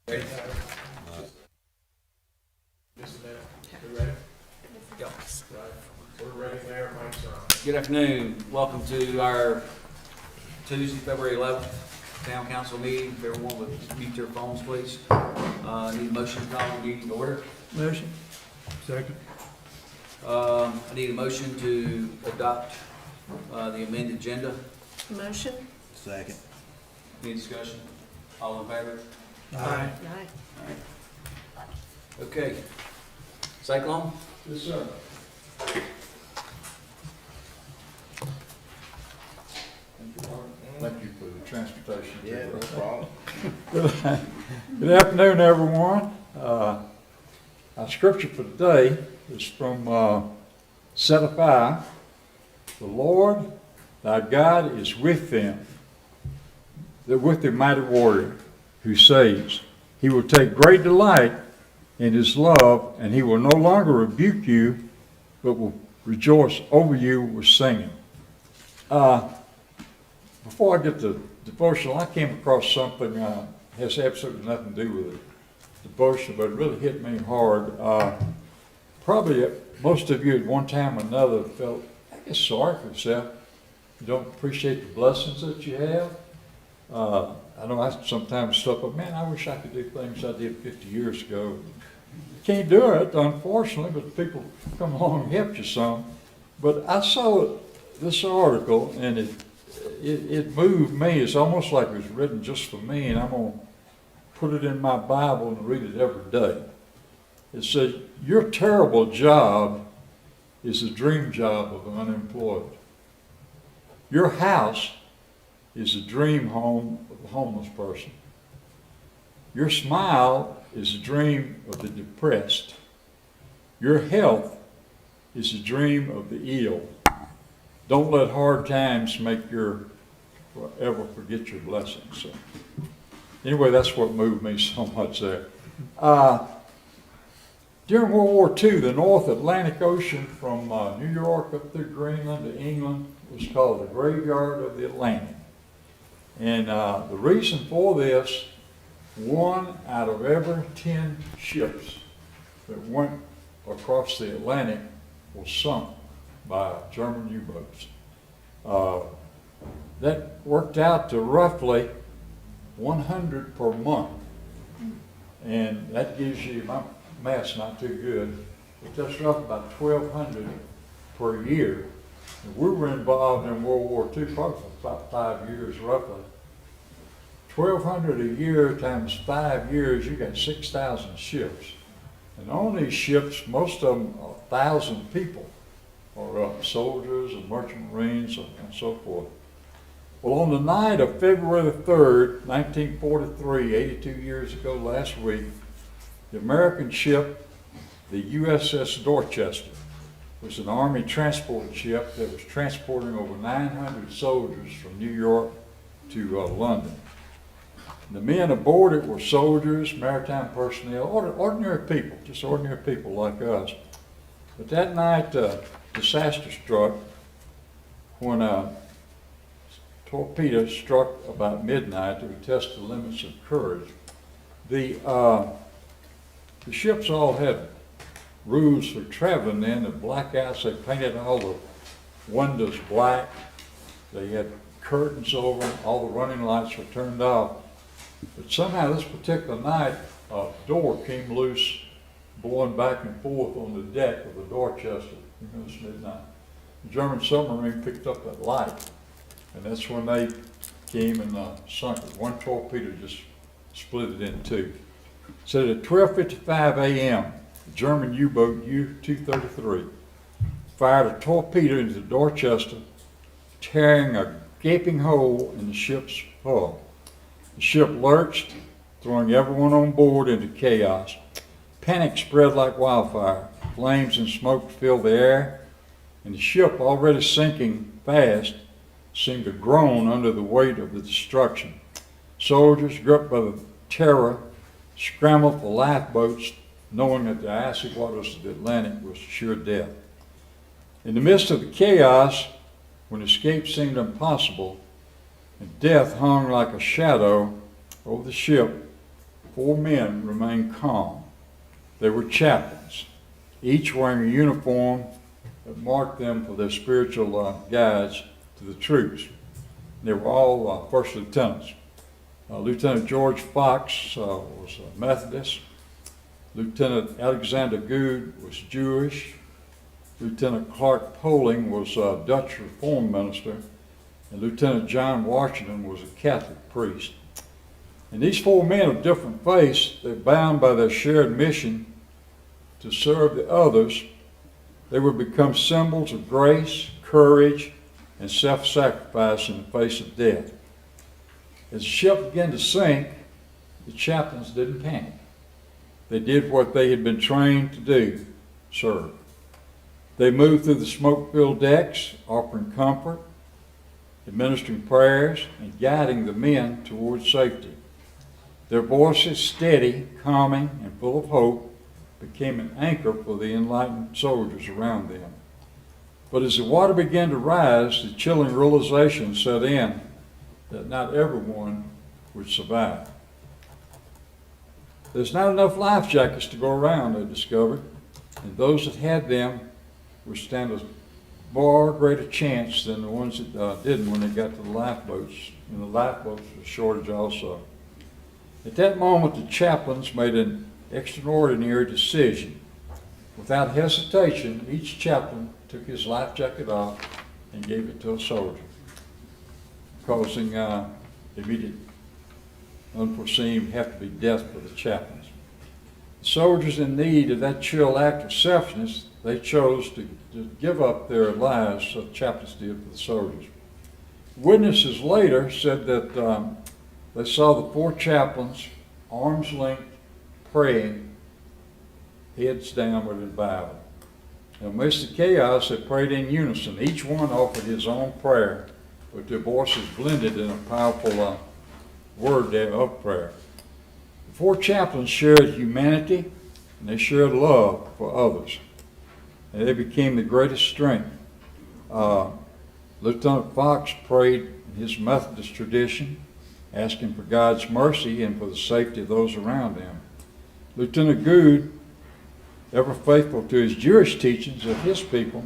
Ready? Just a minute. We ready? Go. Right. We're ready, Mayor. Mike's on. Good afternoon. Welcome to our Tuesday, February 11th Town Council meeting. If everyone would mute their phones, please. Need a motion to call the meeting to order. Motion. Second. I need a motion to adopt the amended agenda. Motion? Second. Any discussion? All in favor? Aye. Aye. Okay. Cyclone? Yes, sir. Thank you for the transportation. Yeah, no problem. Good afternoon, everyone. Our scripture for today is from Zephaniah. The Lord thy God is with them, with the mighty warrior who saves. He will take great delight in his love, and he will no longer rebuke you, but will rejoice over you with singing. Before I get to devotional, I came across something has absolutely nothing to do with it. Devotion, but it really hit me hard. Probably most of you at one time or another felt, I guess, sorry for yourself. You don't appreciate the blessings that you have. I know I sometimes stuff up, man, I wish I could do things I did 50 years ago. Can't do it, unfortunately, but people come along and help you some. But I saw this article, and it moved me. It's almost like it was written just for me, and I'm going to put it in my Bible and read it every day. It says, your terrible job is the dream job of an unemployed. Your house is the dream home of a homeless person. Your smile is the dream of the depressed. Your health is the dream of the ill. Don't let hard times make you forever forget your blessings. So, anyway, that's what moved me so much there. During World War II, the North Atlantic Ocean from New York up through Greenland to England was called the Graveyard of the Atlantic. And the reason for this, 1 out of every 10 ships that went across the Atlantic was sunk by German U-boats. That worked out to roughly 100 per month. And that gives you, my math's not too good, but that's roughly about 1,200 per year. And we were involved in World War II probably for about 5 years roughly. 1,200 a year times 5 years, you got 6,000 ships. And on these ships, most of them, 1,000 people are soldiers and merchant marines and so forth. Well, on the night of February the 3rd, 1943, 82 years ago last week, the American ship, the USS Dorchester, was an Army transport ship that was transporting over 900 soldiers from New York to London. The men aboard it were soldiers, maritime personnel, ordinary people, just ordinary people like us. But that night, disaster struck when a torpedo struck about midnight to test the limits of courage. The ships all had rules for traveling then, the blackouts. They painted all the windows black. They had curtains over them. All the running lights were turned off. But somehow this particular night, a door came loose, blowing back and forth on the deck of the Dorchester. It's midnight. The German submarine picked up that light, and that's when they came and sunk it. One torpedo just split it in two. So at 12:55 a.m., the German U-boat U-233 fired a torpedo into the Dorchester, tearing a gaping hole in the ship's hull. The ship lurched, throwing everyone on board into chaos. Panic spread like wildfire. Flames and smoke filled the air, and the ship, already sinking fast, seemed to groan under the weight of the destruction. Soldiers, gripped by the terror, scrambled for lifeboats, knowing that the icy waters of the Atlantic was sure death. In the midst of the chaos, when escape seemed impossible, and death hung like a shadow over the ship, 4 men remained calm. They were chaplains, each wearing a uniform that marked them for their spiritual guides to the troops. They were all first lieutenants. Lieutenant George Fox was a Methodist. Lieutenant Alexander Good was Jewish. Lieutenant Clark Poling was a Dutch Reformed minister. And Lieutenant John Washington was a Catholic priest. And these 4 men of different faiths, they're bound by their shared mission to serve the others. They would become symbols of grace, courage, and self-sacrifice in the face of death. As the ship began to sink, the chaplains didn't panic. They did what they had been trained to do, serve. They moved through the smoke-filled decks, offering comfort, administering prayers, and guiding the men towards safety. Their voices, steady, calming, and full of hope, became an anchor for the enlightened soldiers around them. But as the water began to rise, the chilling realization set in that not everyone would survive. There's not enough life jackets to go around, they discovered, and those that had them would stand a far greater chance than the ones that didn't when they got to the lifeboats. And the lifeboats were a shortage also. At that moment, the chaplains made an extraordinary decision. Without hesitation, each chaplain took his life jacket off and gave it to a soldier, causing immediate, unforeseen, have to be death for the chaplains. The soldiers in need of that chill act of selflessness, they chose to give up their lives, so the chaplains did for the soldiers. Witnesses later said that they saw the 4 chaplains, arms length, praying, heads downward in Bible. Amidst the chaos, they prayed in unison. Each one offered his own prayer, but their voices blended in a powerful word there of prayer. The 4 chaplains shared humanity, and they shared love for others. And they became the greatest strength. Lieutenant Fox prayed in his Methodist tradition, asking for God's mercy and for the safety of those around him. Lieutenant Good, ever faithful to his Jewish teachings of his people,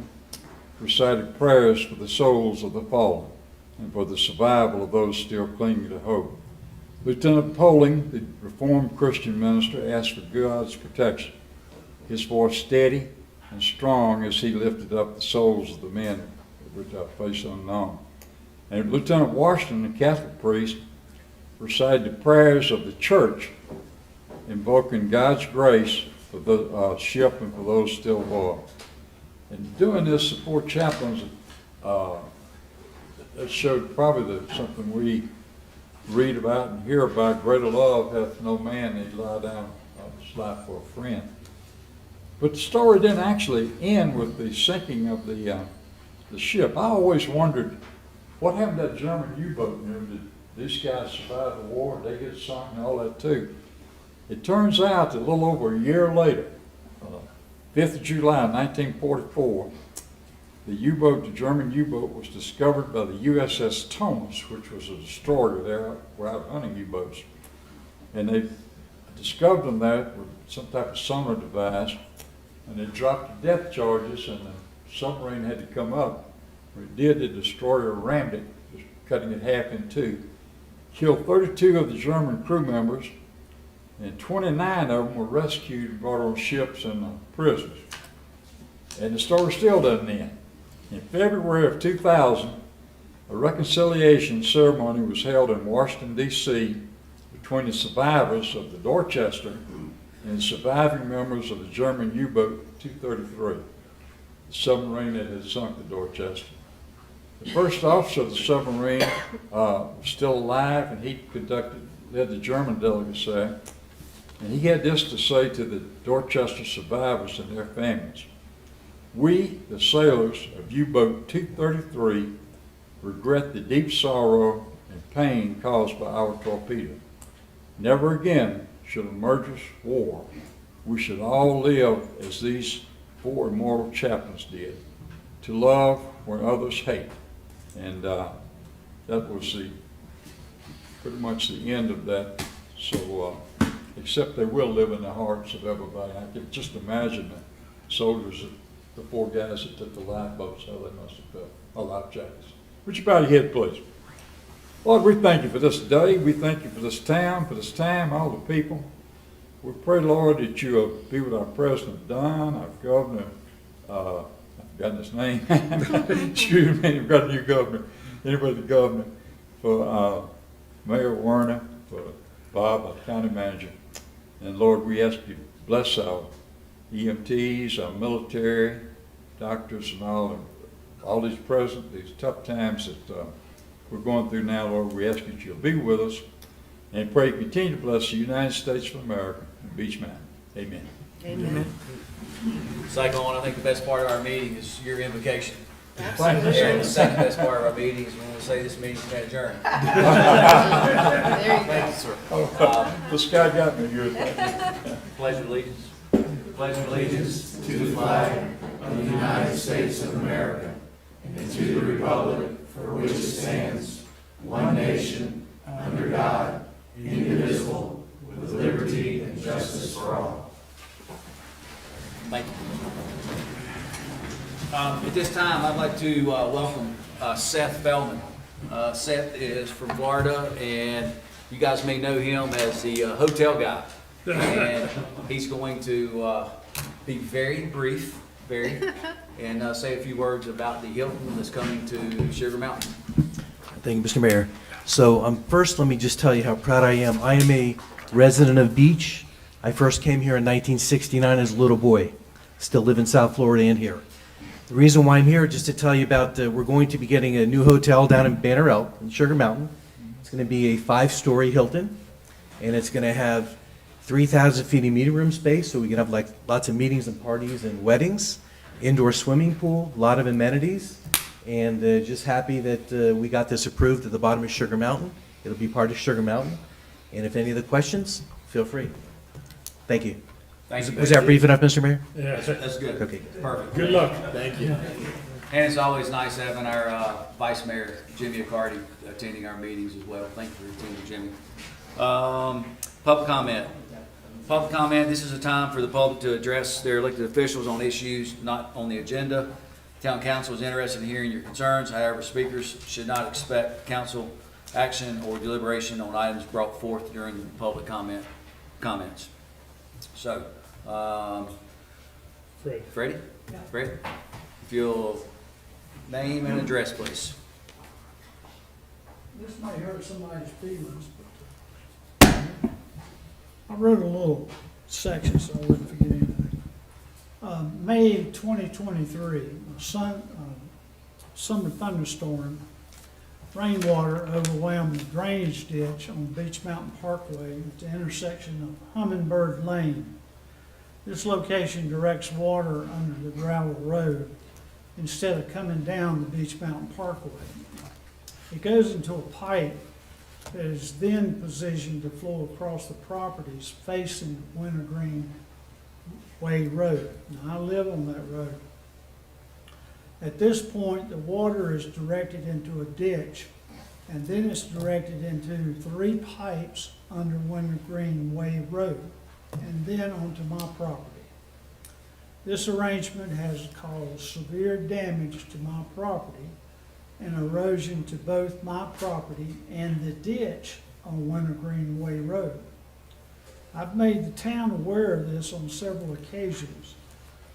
recited prayers for the souls of the fallen and for the survival of those still clinging to hope. Lieutenant Poling, the Reformed Christian minister, asked for God's protection, his voice steady and strong as he lifted up the souls of the men with a face unknown. And Lieutenant Washington, the Catholic priest, recited the prayers of the church, invoking God's grace for the ship and for those still aboard. And doing this, the 4 chaplains, that showed probably something we read about and hear about. Greater love hath no man that he lie down his life for a friend. But the story didn't actually end with the sinking of the ship. I always wondered, what happened to that German U-boat? You know, did these guys survive the war? Did they get sunk and all that too? It turns out that a little over a year later, 5th of July 1944, the U-boat, the German U-boat, was discovered by the USS Thomas, which was a destroyer. They were out hunting U-boats. And they discovered them there with some type of sonar device, and they dropped the depth charges, and the submarine had to come up. When it did, the destroyer rammed it, just cutting it half in 2. Killed 32 of the German crew members, and 29 of them were rescued and brought on ships and prisoners. And the story still doesn't end. In February of 2000, a reconciliation ceremony was held in Washington, D.C. between the survivors of the Dorchester and the surviving members of the German U-boat 233, the submarine that had sunk the Dorchester. The first officer of the submarine was still alive, and he led the German delegates there. And he had this to say to the Dorchester survivors and their families: "We, the sailors of U-boat 233, regret the deep sorrow and pain caused by our torpedo. Never again should a murderous war. We should all live as these 4 immortal chaplains did, to love where others hate." And that was pretty much the end of that. So except they will live in the hearts of everybody. I can just imagine the soldiers, the four guys that took the lifeboats, how they must have felt, or life jackets. Would you bow your head, please? Lord, we thank you for this day. We thank you for this town, for this time, all the people. We pray, Lord, that you will be with our President Don, our governor, I've forgotten his name. Excuse me, we've got a new governor. Anyway, the governor, for Mayor Werner, for Bob, our county manager. And Lord, we ask you to bless our EMTs, our military, doctors, and all these present, these tough times that we're going through now, Lord. We ask that you'll be with us and pray continue to bless the United States of America and Beach Mountain. Amen. Amen. Second one, I think the best part of our meeting is your invocation. Thank you, And the sir. second best part of our meeting is when we say this meeting's been adjourned. There you Thank go. you, sir. This guy got me good. Thank you. Pledge of allegiance. Pledge of allegiance. to the flag of the United States of America and to the republic for which it stands, one nation, under God, indivisible, with liberty and justice for all. Thank you. At this time, I'd like to welcome Seth Feldman. Seth is from Florida, and you guys may know him as the hotel guy. And he's going to be very brief, and say a few words about the Hilton that's coming to Sugar Mountain. Thank you, Mr. Mayor. So first, let me just tell you how proud I am. I am a resident of Beach. I first came here in 1969 as a little boy. Still live in South Florida and here. The reason why I'm here, just to tell you about, we're going to be getting a new hotel down in Banner Elk in Sugar Mountain. It's going to be a 5-story Hilton, and it's going to have 3,000 feet of meeting room space, so we can have like lots of meetings and parties and weddings. Indoor swimming pool, a lot of amenities, and just happy that we got this approved at the bottom of Sugar Mountain. It'll be part of Sugar Mountain, and if any of the questions, feel free. Thank you. Thank you. Was that brief enough, Mr. Mayor? That's good. Okay. Perfect. Good luck. Thank you. And it's always nice having our Vice Mayor, Jimmy Accardi, attending our meetings as well. Thank you for attending, Jimmy. Public comment. Public comment, this is a time for the public to address their elected officials on issues not on the agenda. Town council is interested in hearing your concerns. However, speakers should not expect council action or deliberation on items brought forth during the public comments. So, Freddie? Freddie? If you'll name and address, please. This may hurt somebody's feelings, but I wrote a little section so I wouldn't forget anything. May 2023, a summer thunderstorm, rainwater overwhelmed the drainage ditch on Beach Mountain Parkway at the intersection of Hummingbird Lane. This location directs water under the gravel road instead of coming down the Beach Mountain Parkway. It goes into a pipe that is then positioned to flow across the properties facing Wintergreen Way Road. Now, I live on that road. At this point, the water is directed into a ditch, and then it's directed into 3 pipes under Wintergreen Way Road, and then onto my property. This arrangement has caused severe damage to my property and erosion to both my property and the ditch on Wintergreen Way Road. I've made the town aware of this on several occasions.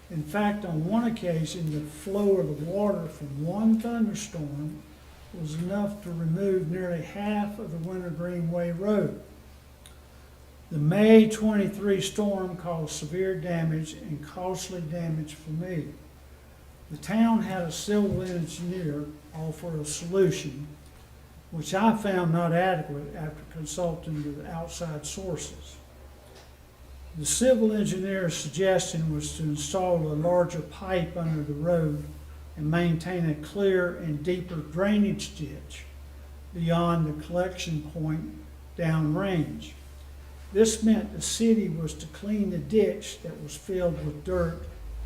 In fact, on one occasion, the flow of the water from one thunderstorm was enough to remove nearly half of the Wintergreen Way Road. The May 23 storm caused severe damage and costly damage for me. The town had a civil engineer offer a solution, which I found not adequate after consulting with outside sources. The civil engineer's suggestion was to install a larger pipe under the road and maintain a clear and deeper drainage ditch beyond the collection point downrange. This meant the city was to clean the ditch that was filled with dirt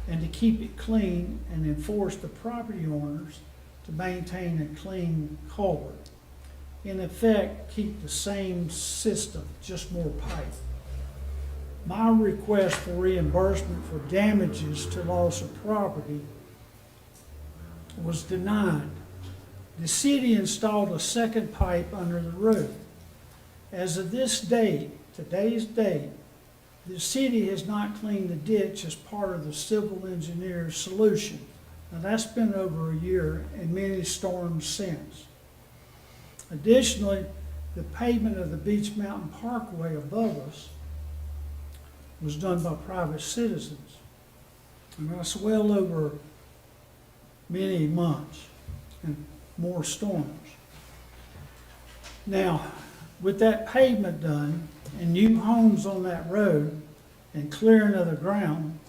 and to keep it clean and enforce the property owners to maintain a clean culvert. In effect, keep the same system, just more pipe. my request for reimbursement for damages to loss of property was denied. The city installed a second pipe under the road. As of this date, today's date, the city has not cleaned the ditch as part of the civil engineer's solution. Now, that's been over a year and many storms since. Additionally, the pavement of the Beach Mountain Parkway above us was done by private citizens. And that's well over many months and more storms. Now, with that pavement done and new homes on that road and clearing of the ground,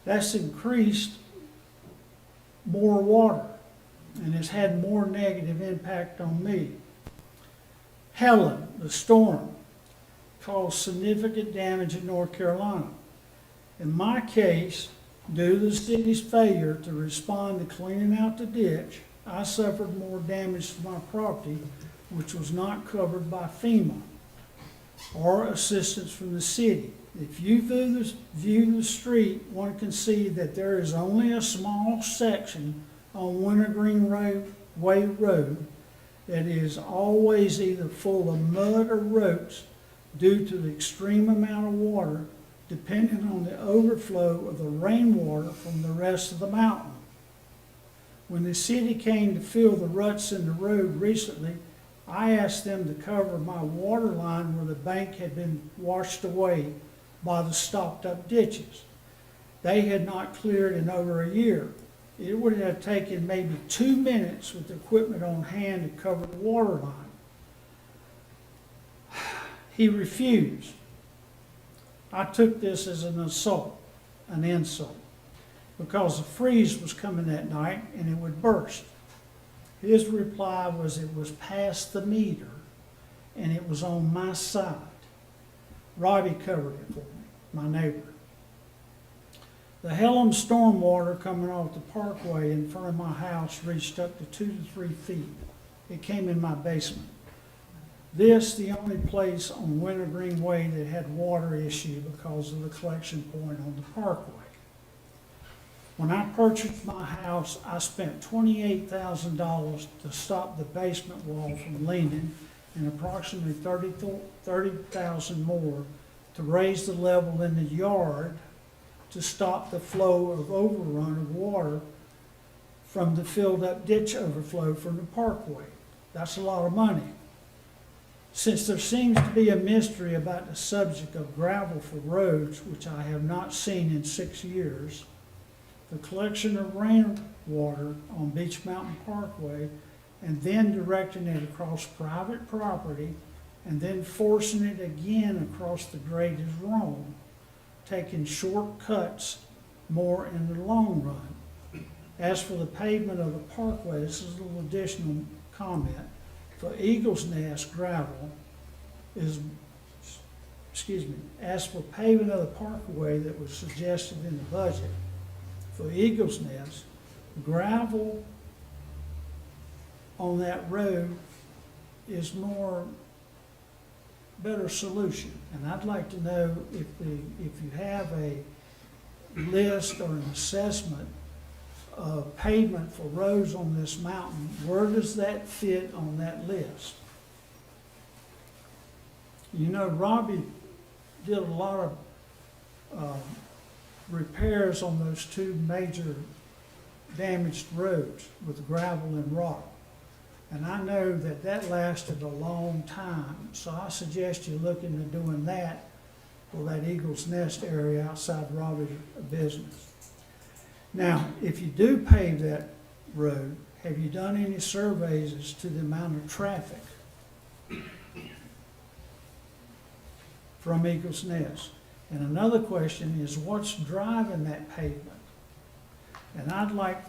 that's increased more water and has had more negative impact on me. Helen, the storm, caused significant damage in North Carolina. In my case, due to the city's failure to respond to cleaning out the ditch, I suffered more damage to my property, which was not covered by FEMA or assistance from the city. If you view the street, one can see that there is only a small section on Wintergreen Way Road that is always either full of mud or roots due to the extreme amount of water depending on the overflow of the rainwater from the rest of the mountain. When the city came to fill the ruts in the road recently, I asked them to cover my water line where the bank had been washed away by the stopped up ditches. They had not cleared in over a year. It would have taken maybe 2 minutes with the equipment on hand to cover the water line. He refused. I took this as an insult, because the freeze was coming that night and it would burst. His reply was it was past the meter and it was on my side. Robbie covered it for me, my neighbor. The Hellam stormwater coming off the parkway in front of my house reached up to 2 to 3 feet. It came in my basement. This, the only place on Wintergreen Way that had water issue because of the collection point on the parkway. When I purchased my house, I spent $28,000 to stop the basement wall from leaning and approximately $30,000 more to raise the level in the yard to stop the flow of overrun of water from the filled up ditch overflow from the parkway. That's a lot of money. Since there seems to be a mystery about the subject of gravel for roads, which I have not seen in 6 years, the collection of rainwater on Beach Mountain Parkway and then directing it across private property and then forcing it again across the grade is wrong, taking shortcuts more in the long run. As for the pavement of the parkway, this is a little additional comment. For Eagles Nest gravel as for paving of the parkway that was suggested in the budget, for Eagles Nest, gravel on that road is better solution. And I'd like to know if you have a list or an assessment of pavement for roads on this mountain, where does that fit on that list? You know, Robbie did a lot of repairs on those 2 major damaged roads with gravel and rock. And I know that lasted a long time, so I suggest you look into doing that for that Eagles Nest area outside Robbie's business. Now, if you do pave that road, have you done any surveys as to the amount of traffic from Eagles Nest? And another question is, what's driving that pavement? And I'd like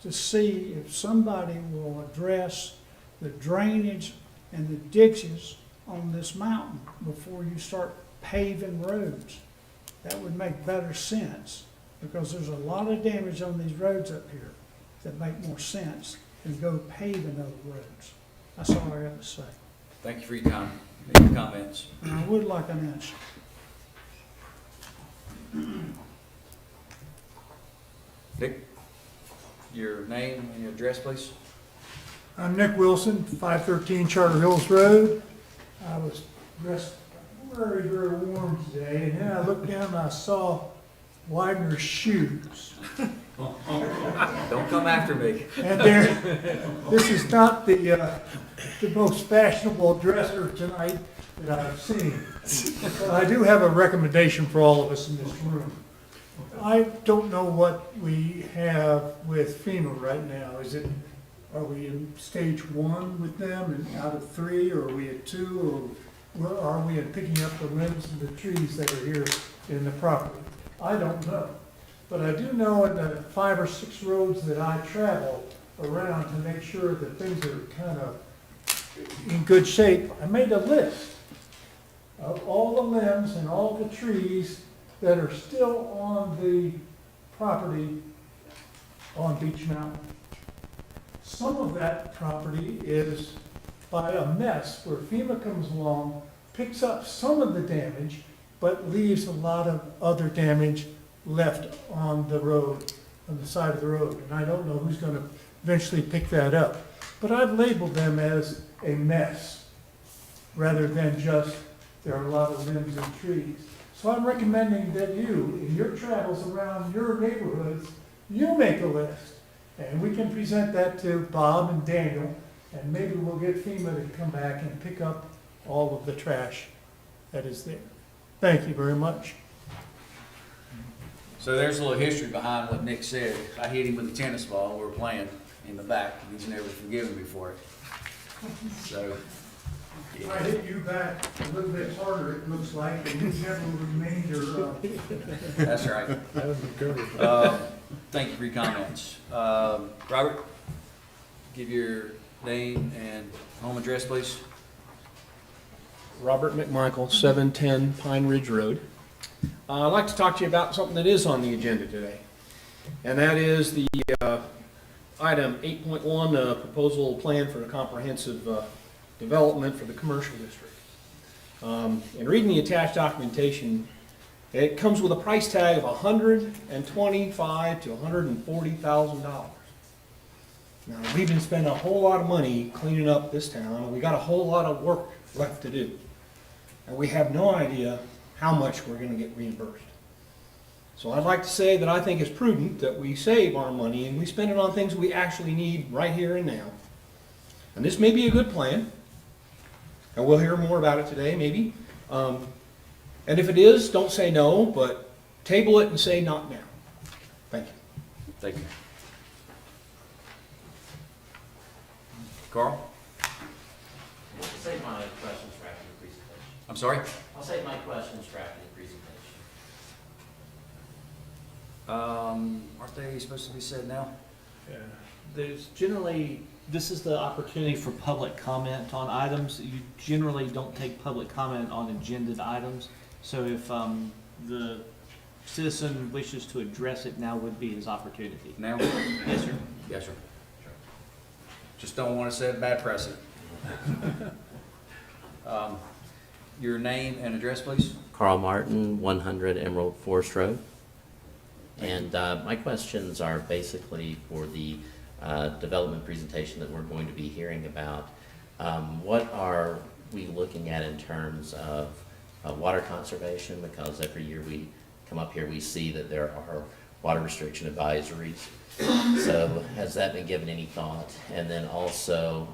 to see if somebody will address the drainage and the ditches on this mountain before you start paving roads. That would make better sense, because there's a lot of damage on these roads up here that make more sense than go paving other roads. That's all I have to say. Thank you for your time, and your comments. And I would like an answer. Nick, your name and your address, please? I'm Nick Wilson, 513 Charter Hills Road. I was dressed very, very warm today, and then I looked down and I saw Widener's shoes. Don't come after me. And this is not the most fashionable dresser tonight that I've seen. But I do have a recommendation for all of us in this room. I don't know what we have with FEMA right now. Are we in stage 1 with them and out of 3, or are we at 2, or where are we in picking up the limbs of the trees that are here in the property? I don't know. But I do know in the 5 or 6 roads that I travel around to make sure that things are kind of in good shape, I made a list of all the limbs and all the trees that are still on the property on Beach Mountain. Some of that property is by a mess where FEMA comes along, picks up some of the damage, but leaves a lot of other damage left on the road, on the side of the road. And I don't know who's going to eventually pick that up. But I've labeled them as a mess rather than just there are a lot of limbs and trees. So I'm recommending that you, in your travels around your neighborhoods, you make a list. And we can present that to Bob and Daniel, and maybe we'll get FEMA to come back and pick up all of the trash that is there. Thank you very much. So there's a little history behind what Nick said. I hit him with a tennis ball, we were playing in the back, and he's never forgiven me for it. So, I hit you back a little bit harder, it looks like, and you never remained your, that's right. Thank you for your comments. Robert, give your name and home address, please. Robert McMichael, 710 Pine Ridge Road. I'd like to talk to you about something that is on the agenda today, and that is the item 8.1, proposal plan for a comprehensive development for the commercial district. In reading the attached documentation, it comes with a price tag of $125,000 to $140,000. Now, we've been spending a whole lot of money cleaning up this town, and we got a whole lot of work left to do. And we have no idea how much we're going to get reimbursed. So I'd like to say that I think it's prudent that we save our money and we spend it on things we actually need right here and now. And this may be a good plan, and we'll hear more about it today, maybe. And if it is, don't say no, but table it and say not now. Thank you. Thank you. Carl? I'll save my questions for after the presentation. I'm sorry? I'll save my questions for after the presentation. Aren't they supposed to be said now? There's generally, this is the opportunity for public comment on items. You generally don't take public comment on agended items. So if the citizen wishes to address it, now would be his opportunity. Now? Yes, sir. Yes, sir. Just don't want to set a bad precedent. Your name and address, please? Carl Martin, 100 Emerald Forest Road. And my questions are basically for the development presentation that we're going to be hearing about. What are we looking at in terms of water conservation? Because every year we come up here, we see that there are water restriction advisories. So has that been given any thought? And then also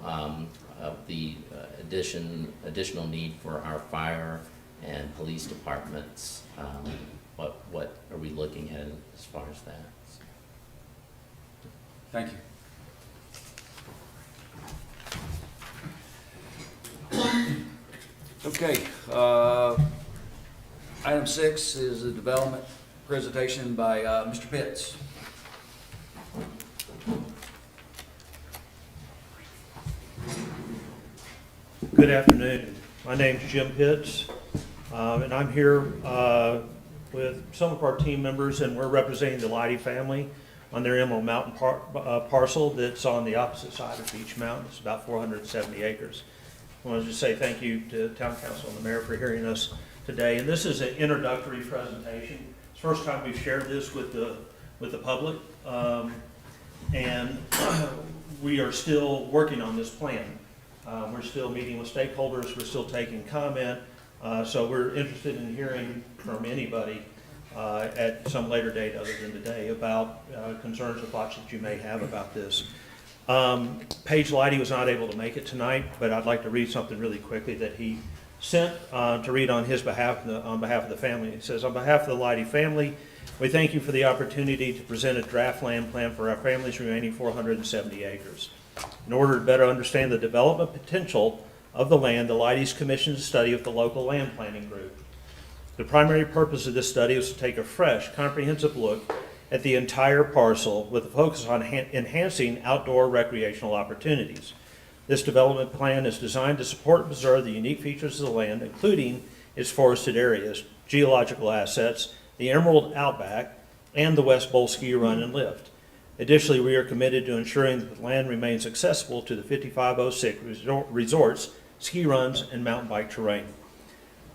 the additional need for our fire and police departments. What are we looking at as far as that? Thank you. Okay, item 6 is a development presentation by Mr. Pitts. Good afternoon. My name's Jim Pitts, and I'm here with some of our team members, and we're representing the Leidy family on their Emerald Mountain parcel that's on the opposite side of Beach Mountain. It's about 470 acres. I want to just say thank you to Town Council and the Mayor for hearing us today. And this is an introductory presentation, It's the first time we've shared this with the public. And we are still working on this plan. We're still meeting with stakeholders, we're still taking comment, so we're interested in hearing from anybody at some later date other than today about concerns or thoughts that you may have about this. Paige Lighty was not able to make it tonight, but I'd like to read something really quickly that he sent to read on his behalf, on behalf of the family. It says, "On behalf of the Lighty family, we thank you for the opportunity to present a draft land plan for our family's remaining 470 acres. In order to better understand the development potential of the land, the Lightys commissioned a study with the local land planning group. The primary purpose of this study was to take a fresh, comprehensive look at the entire parcel with a focus on enhancing outdoor recreational opportunities. This development plan is designed to support and preserve the unique features of the land, including its forested areas, geological assets, the Emerald Outback, and the West Bowl Ski Run and Lift. Additionally, we are committed to ensuring that the land remains accessible to the 5506 resorts, ski runs, and mountain bike terrain.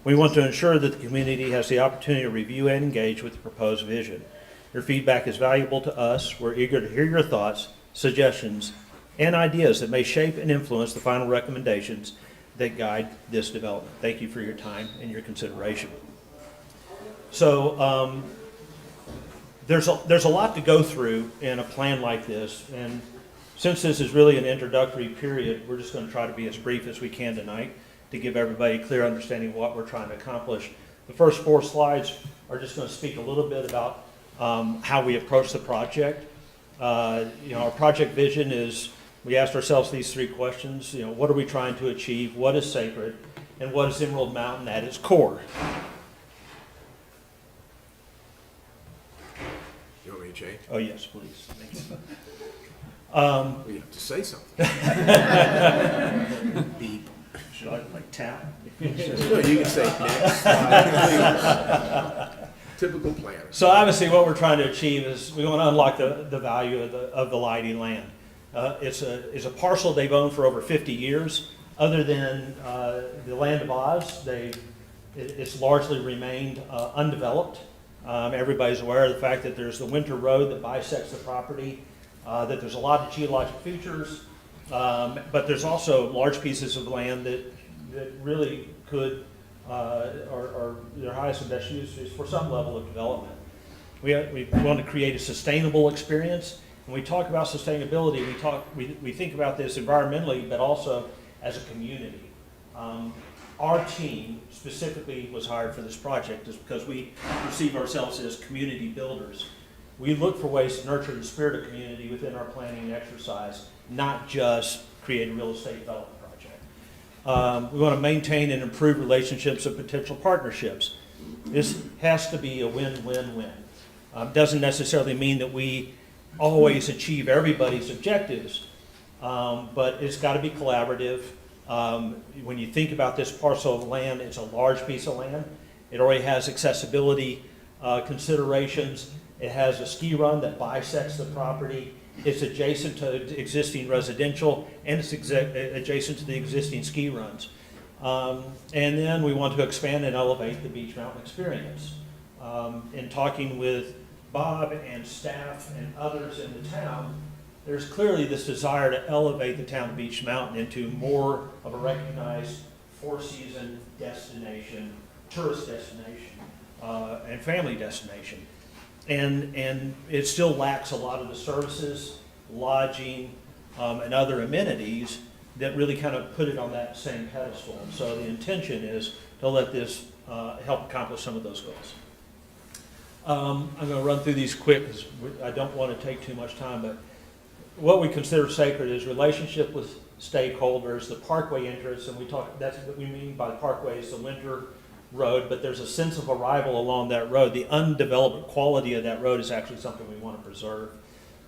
We want to ensure that the community has the opportunity to review and engage with the proposed vision. Your feedback is valuable to us. We're eager to hear your thoughts, suggestions, and ideas that may shape and influence the final recommendations that guide this development. Thank you for your time and your consideration." So there's a lot to go through in a plan like this, and since this is really an introductory period, we're just going to try to be as brief as we can tonight to give everybody a clear understanding of what we're trying to accomplish. The first 4 slides are just going to speak a little bit about how we approach the project. Our project vision is, we asked ourselves these 3 questions. What are we trying to achieve? What is sacred? And what is Emerald Mountain at its core? You want me to change? Oh, yes, please. Thanks. Well, you have to say something. Beep. Should I tap? No, you can say next slide, please. Typical planner. So obviously what we're trying to achieve is we want to unlock the value of the Lighty land. It's a parcel they've owned for over 50 years. Other than the land of Oz, it's largely remained undeveloped. Everybody's aware of the fact that there's the winter road that bisects the property, that there's a lot of geologic features, but there's also large pieces of land that really could, or their highest and best use is for some level of development. We want to create a sustainable experience. When we talk about sustainability, we think about this environmentally, but also as a community. Our team specifically was hired for this project is because we perceive ourselves as community builders. We look for ways to nurture the spirit of community within our planning and exercise, not just create a real estate development project. We want to maintain and improve relationships and potential partnerships. This has to be a win-win-win. Doesn't necessarily mean that we always achieve everybody's objectives, but it's got to be collaborative. When you think about this parcel of land, it's a large piece of land. It already has accessibility considerations. It has a ski run that bisects the property. It's adjacent to existing residential, and it's adjacent to the existing ski runs. And then we want to expand and elevate the Beech Mountain experience. In talking with Bob and staff and others in the town, there's clearly this desire to elevate the town of Beech Mountain into more of a recognized four-season destination, tourist destination, and family destination. And it still lacks a lot of the services, lodging, and other amenities that really kind of put it on that same pedestal. And so the intention is to let this help accomplish some of those goals. I'm going to run through these quick because I don't want to take too much time, but what we consider sacred is relationship with stakeholders, the parkway interests, and that's what we mean by the parkway is the winter road, but there's a sense of arrival along that road. The undeveloped quality of that road is actually something we want to preserve.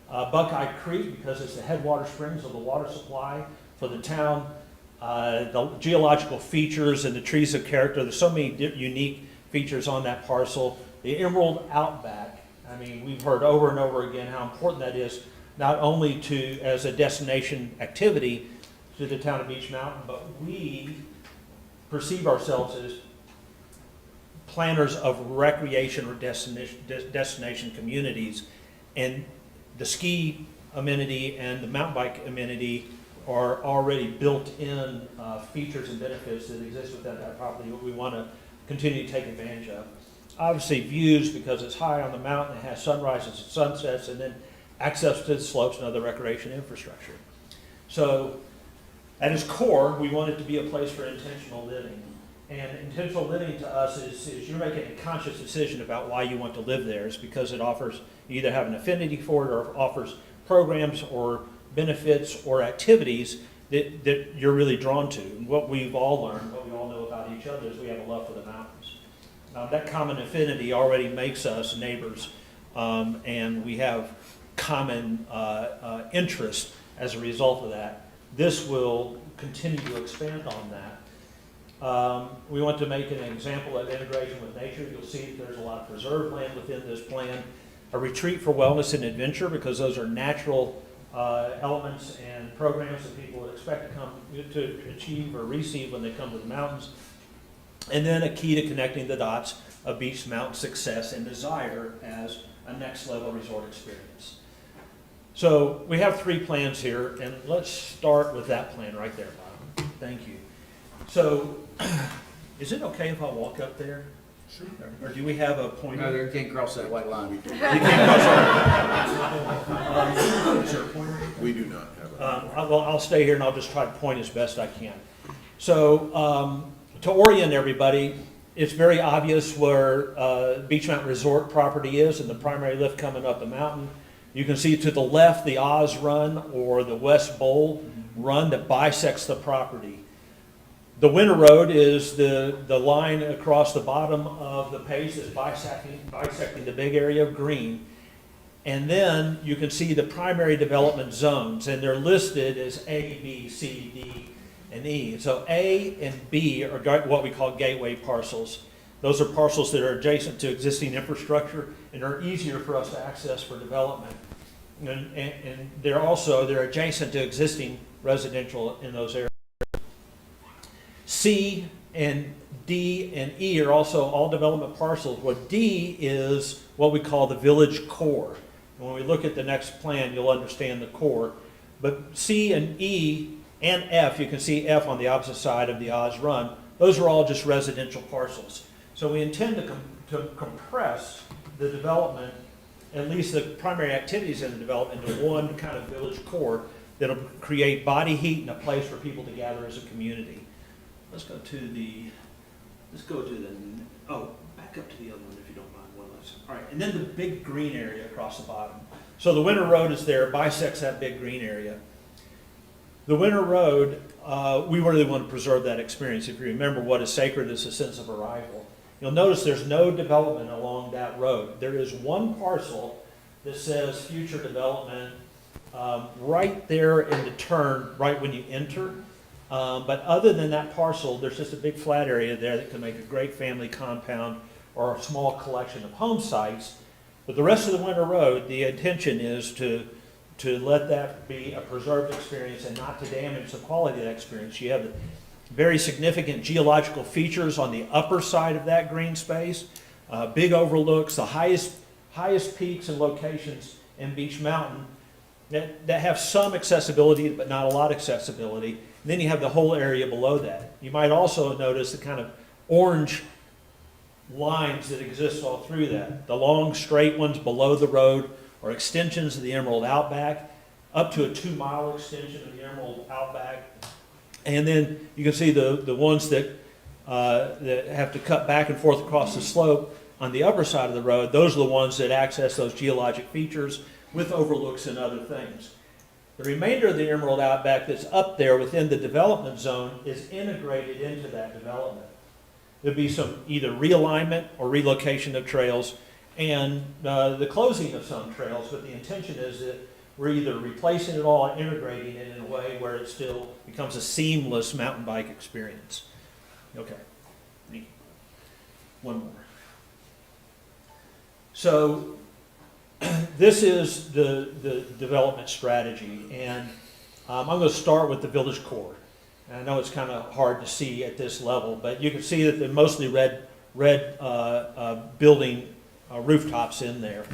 Buckeye Creek, because it's the headwater springs of the water supply for the town. The geological features and the trees of character, there's so many unique features on that parcel. The Emerald Outback, I mean, we've heard over and over again how important that is, not only to as a destination activity to the town of Beech Mountain, but we perceive ourselves as planners of recreation or destination communities, and the ski amenity and the mountain bike amenity are already built-in features and benefits that exist within that property that we want to continue to take advantage of. Obviously, views, because it's high on the mountain, it has sunrises and sunsets, and then access to the slopes and other recreation infrastructure. So at its core, we want it to be a place for intentional living. And intentional living to us is you're making a conscious decision about why you want to live there. It's because it offers, you either have an affinity for it or offers programs or benefits or activities that you're really drawn to. And what we've all learned, what we all know about each other, is we have a love for the mountains. That common affinity already makes us neighbors, and we have common interest as a result of that. This will continue to expand on that. We want to make an example of integration with nature. You'll see that there's a lot of preserved land within this plan. A retreat for wellness and adventure, because those are natural elements and programs that people would expect to come to achieve or receive when they come to the mountains. And then a key to connecting the dots of beach mountain success and desire as a next level resort experience. So we have 3 plans here, and let's start with that plan right there, Bob. Thank you. So is it okay if I walk up there? Sure. Or do we have a pointer? No, you can't cross that white line. You can't cross. Is there a pointer? We do not have a. Well, I'll stay here and I'll just try to point as best I can. So to orient everybody, it's very obvious where Beach Mountain Resort property is and the primary lift coming up the mountain. You can see to the left the Oz Run or the West Bowl Run that bisects the property. The Winter Road is the line across the bottom of the page that's bisecting the big area of green. And then you can see the primary development zones, and they're listed as A, B, C, D, and E. So A and B are what we call gateway parcels. Those are parcels that are adjacent to existing infrastructure and are easier for us to access for development. And they're adjacent to existing residential in those areas. C and D and E are also all development parcels. What D is what we call the village core. And when we look at the next plan, you'll understand the core. But C and E and F, you can see F on the opposite side of the Oz Run, those are all just residential parcels. So we intend to compress the development, at least the primary activities in the development, into one kind of village core that'll create body heat and a place for people to gather as a community. Let's go to the, back up to the other one if you don't mind, one last. All right, and then the big green area across the bottom. So the Winter Road is there, bisects that big green area. The Winter Road, we really want to preserve that experience. If you remember, what is sacred is a sense of arrival. You'll notice there's no development along that road. There is one parcel that says future development right there in the turn, right when you enter. But other than that parcel, there's just a big flat area there that can make a great family compound or a small collection of home sites. But the rest of the Winter Road, the intention is to let that be a preserved experience and not to damage the quality of that experience. You have very significant geological features on the upper side of that green space, big overlooks, the highest peaks and locations in Beach Mountain that have some accessibility but not a lot of accessibility. And then you have the whole area below that. You might also notice the kind of orange lines that exist all through that. The long straight ones below the road are extensions of the Emerald Outback, up to a 2-mile extension of the Emerald Outback. And then you can see the ones that have to cut back and forth across the slope on the upper side of the road. Those are the ones that access those geologic features with overlooks and other things. The remainder of the Emerald Outback that's up there within the development zone is integrated into that development. There'll be some either realignment or relocation of trails and the closing of some trails, but the intention is that we're either replacing it all or integrating it in a way where it still becomes a seamless mountain bike experience. Okay, one more. So this is the development strategy, and I'm going to start with the village core. And I know it's kind of hard to see at this level, but you can see that the mostly red red building rooftops in there.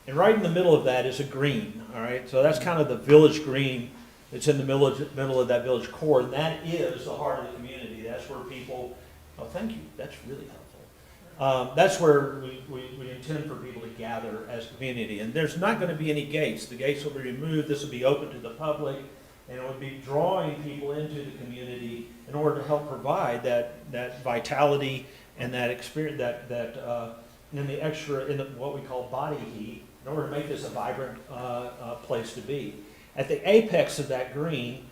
And right in the middle of that is a green, all right? So that's kind of the village green that's in the middle of that village core, and that is the heart of the community. That's where people, oh, thank you, that's really helpful. That's where we intend for people to gather as a community. And there's not going to be any gates. The gates will be removed. This will be open to the public, and it will be drawing people into the community in order to help provide that vitality and that experience, in the extra, in the, what we call body heat, in order to make this a vibrant place to be. At the apex of that green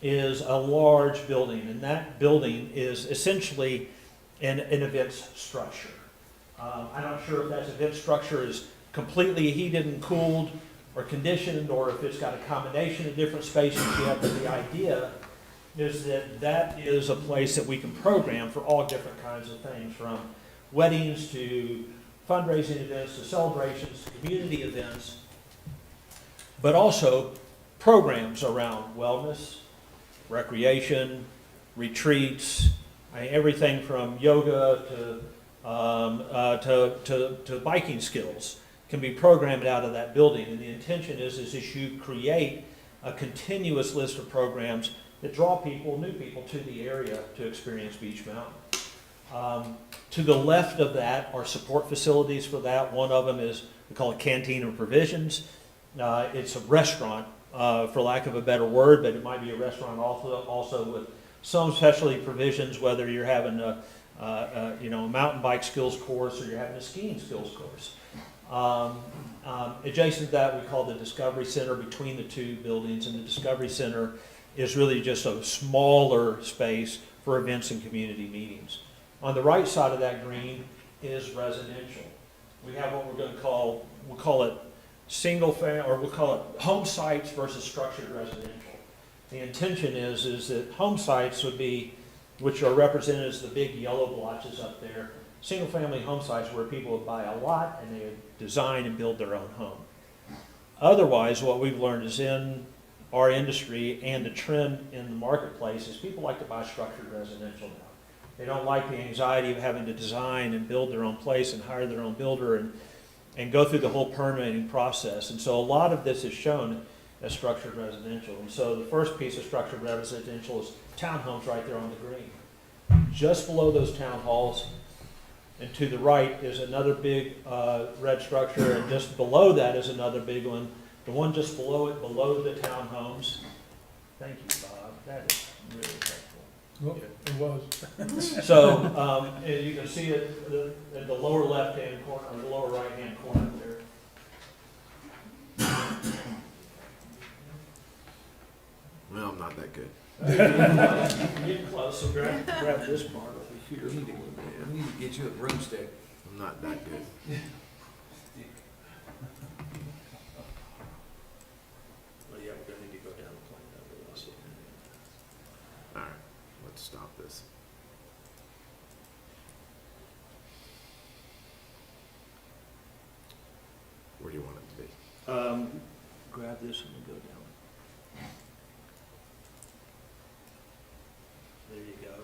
is a large building, and that building is essentially an events structure. I'm not sure if that event structure is completely heated and cooled or conditioned, or if it's got a combination of different spaces yet, but the idea is that that is a place that we can program for all different kinds of things, from weddings to fundraising events to celebrations to community events, but also programs around wellness, recreation, retreats, everything from yoga to biking skills can be programmed out of that building. And the intention is you create a continuous list of programs that draw people, new people, to the area to experience Beech Mountain. To the left of that are support facilities for that. One of them is, we call it Canteen and Provisions. It's a restaurant, for lack of a better word, but it might be a restaurant also with some specialty provisions, whether you're having a mountain bike skills course or you're having a skiing skills course. Adjacent to that, we call the Discovery Center between the two buildings, and the Discovery Center is really just a smaller space for events and community meetings. On the right side of that green is residential. We have what we're going to call, we'll call it single family, or we'll call it home sites versus structured residential. The intention is that home sites would be, which are represented as the big yellow blotches up there, single family home sites where people would buy a lot and they would design and build their own home. Otherwise, what we've learned is in our industry and the trend in the marketplace is people like to buy structured residential now. They don't like the anxiety of having to design and build their own place and hire their own builder and go through the whole permitting process. And so a lot of this is shown as structured residential. And so the first piece of structured residential is townhomes right there on the green. Just below those townhalls and to the right is another big red structure, and just below that is another big one. The one just below it, below the townhomes. Thank you, Bob. That is really helpful. Well, it was. So, as you can see it in the lower left-hand corner, or the lower right-hand corner there. Well, I'm not that good. Getting close, so grab this part over here. We need to get you a broomstick. I'm not that good. Well, yeah, we're gonna need to go down the plane over this. All right, let's stop this. Where do you want it to be? Grab this and we'll go down. There you go.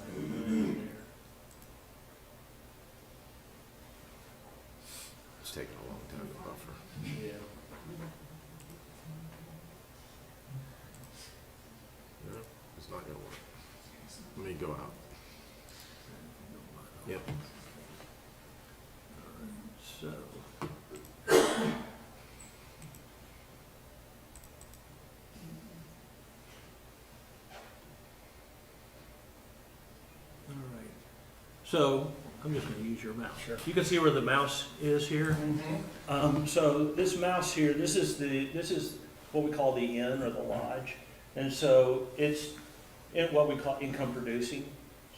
Right there. It's taking a long time to buffer. Yeah. No, it's not gonna work. Let me go out. Yep. So. All right. So I'm just going to use your mouse. Sure. You can see where the mouse is here. So this mouse here, this is what we call the inn or the lodge, and so it's what we call income producing.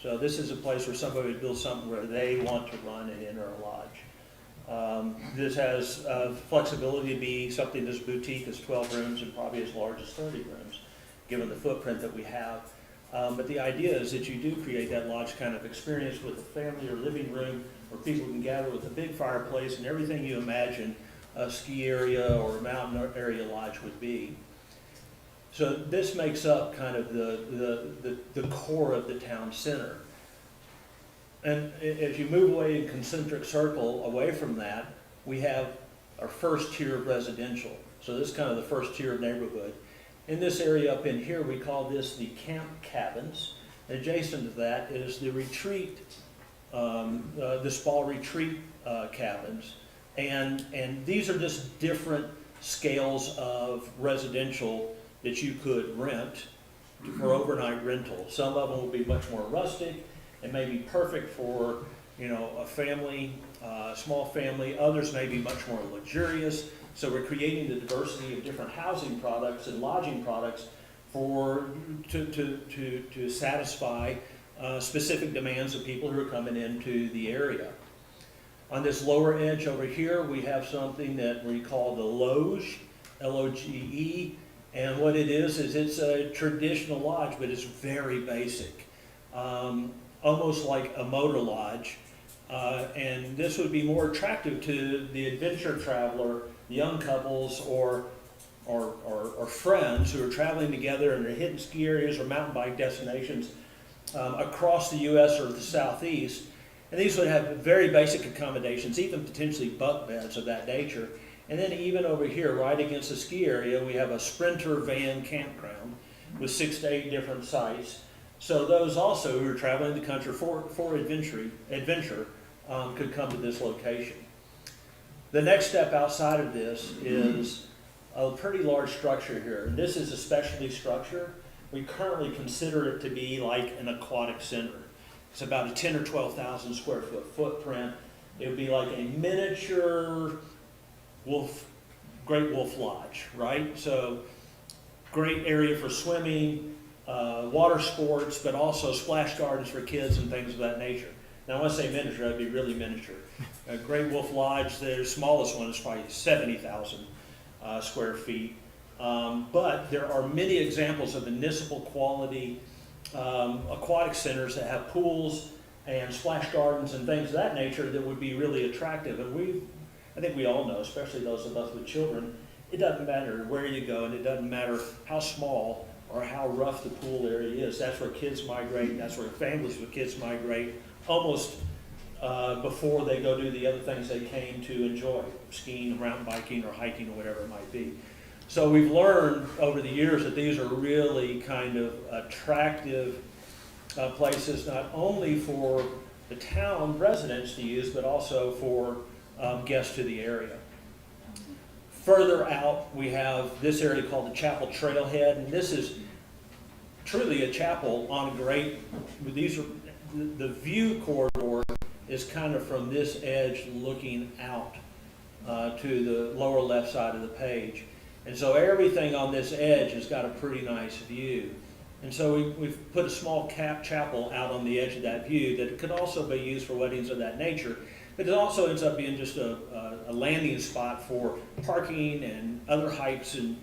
So this is a place where somebody would build something where they want to run an inn or a lodge. This has flexibility to be something as boutique as 12 rooms and probably as large as 30 rooms, given the footprint that we have. But the idea is that you do create that lodge kind of experience with a family or living room where people can gather with a big fireplace and everything you imagine a ski area or a mountain area lodge would be. So this makes up kind of the core of the town center. And as you move away in concentric circle away from that, we have our first tier of residential. So this is kind of the first tier of neighborhood. In this area up in here, we call this the camp cabins. Adjacent to that is the retreat, the spa retreat cabins. And these are just different scales of residential that you could rent for overnight rental. Some of them will be much more rustic and may be perfect for, you know, a family, small family. Others may be much more luxurious. So we're creating the diversity of different housing products and lodging products to satisfy specific demands of people who are coming into the area. On this lower edge over here, we have something that we call the Loge, L-O-G-E, and what it is it's a traditional lodge, but it's very basic, almost like a motor lodge. And this would be more attractive to the adventure traveler, young couples, or friends who are traveling together and they're hitting ski areas or mountain bike destinations across the U.S. or the Southeast. And these would have very basic accommodations, even potentially bunk beds of that nature. And then even over here, right against the ski area, we have a Sprinter van campground with 6 to 8 different sites. So those also who are traveling the country for adventure could come to this location. The next step outside of this is a pretty large structure here. And this is a specialty structure. We currently consider it to be like an aquatic center. It's about a 10 or 12,000 square foot footprint. It would be like a miniature Great Wolf Lodge, right? So great area for swimming, water sports, but also splash gardens for kids and things of that nature. Now, when I say miniature, that'd be really miniature. Great Wolf Lodge, their smallest one is probably 70,000 square feet. But there are many examples of municipal quality aquatic centers that have pools and splash gardens and things of that nature that would be really attractive. And I think we all know, especially those of us with children, it doesn't matter where you go and it doesn't matter how small or how rough the pool area is. That's where kids migrate, that's where families with kids migrate, almost before they go do the other things they came to enjoy, skiing, mountain biking, or hiking, or whatever it might be. So we've learned over the years that these are really kind of attractive places, not only for the town residents to use, but also for guests to the area. Further out, we have this area called the Chapel Trailhead, and this is truly a chapel on a great, the view corridor is kind of from this edge looking out to the lower left side of the page. And so everything on this edge has got a pretty nice view. And so we've put a small chapel out on the edge of that view that could also be used for weddings of that nature. But it also ends up being just a landing spot for parking and other hikes and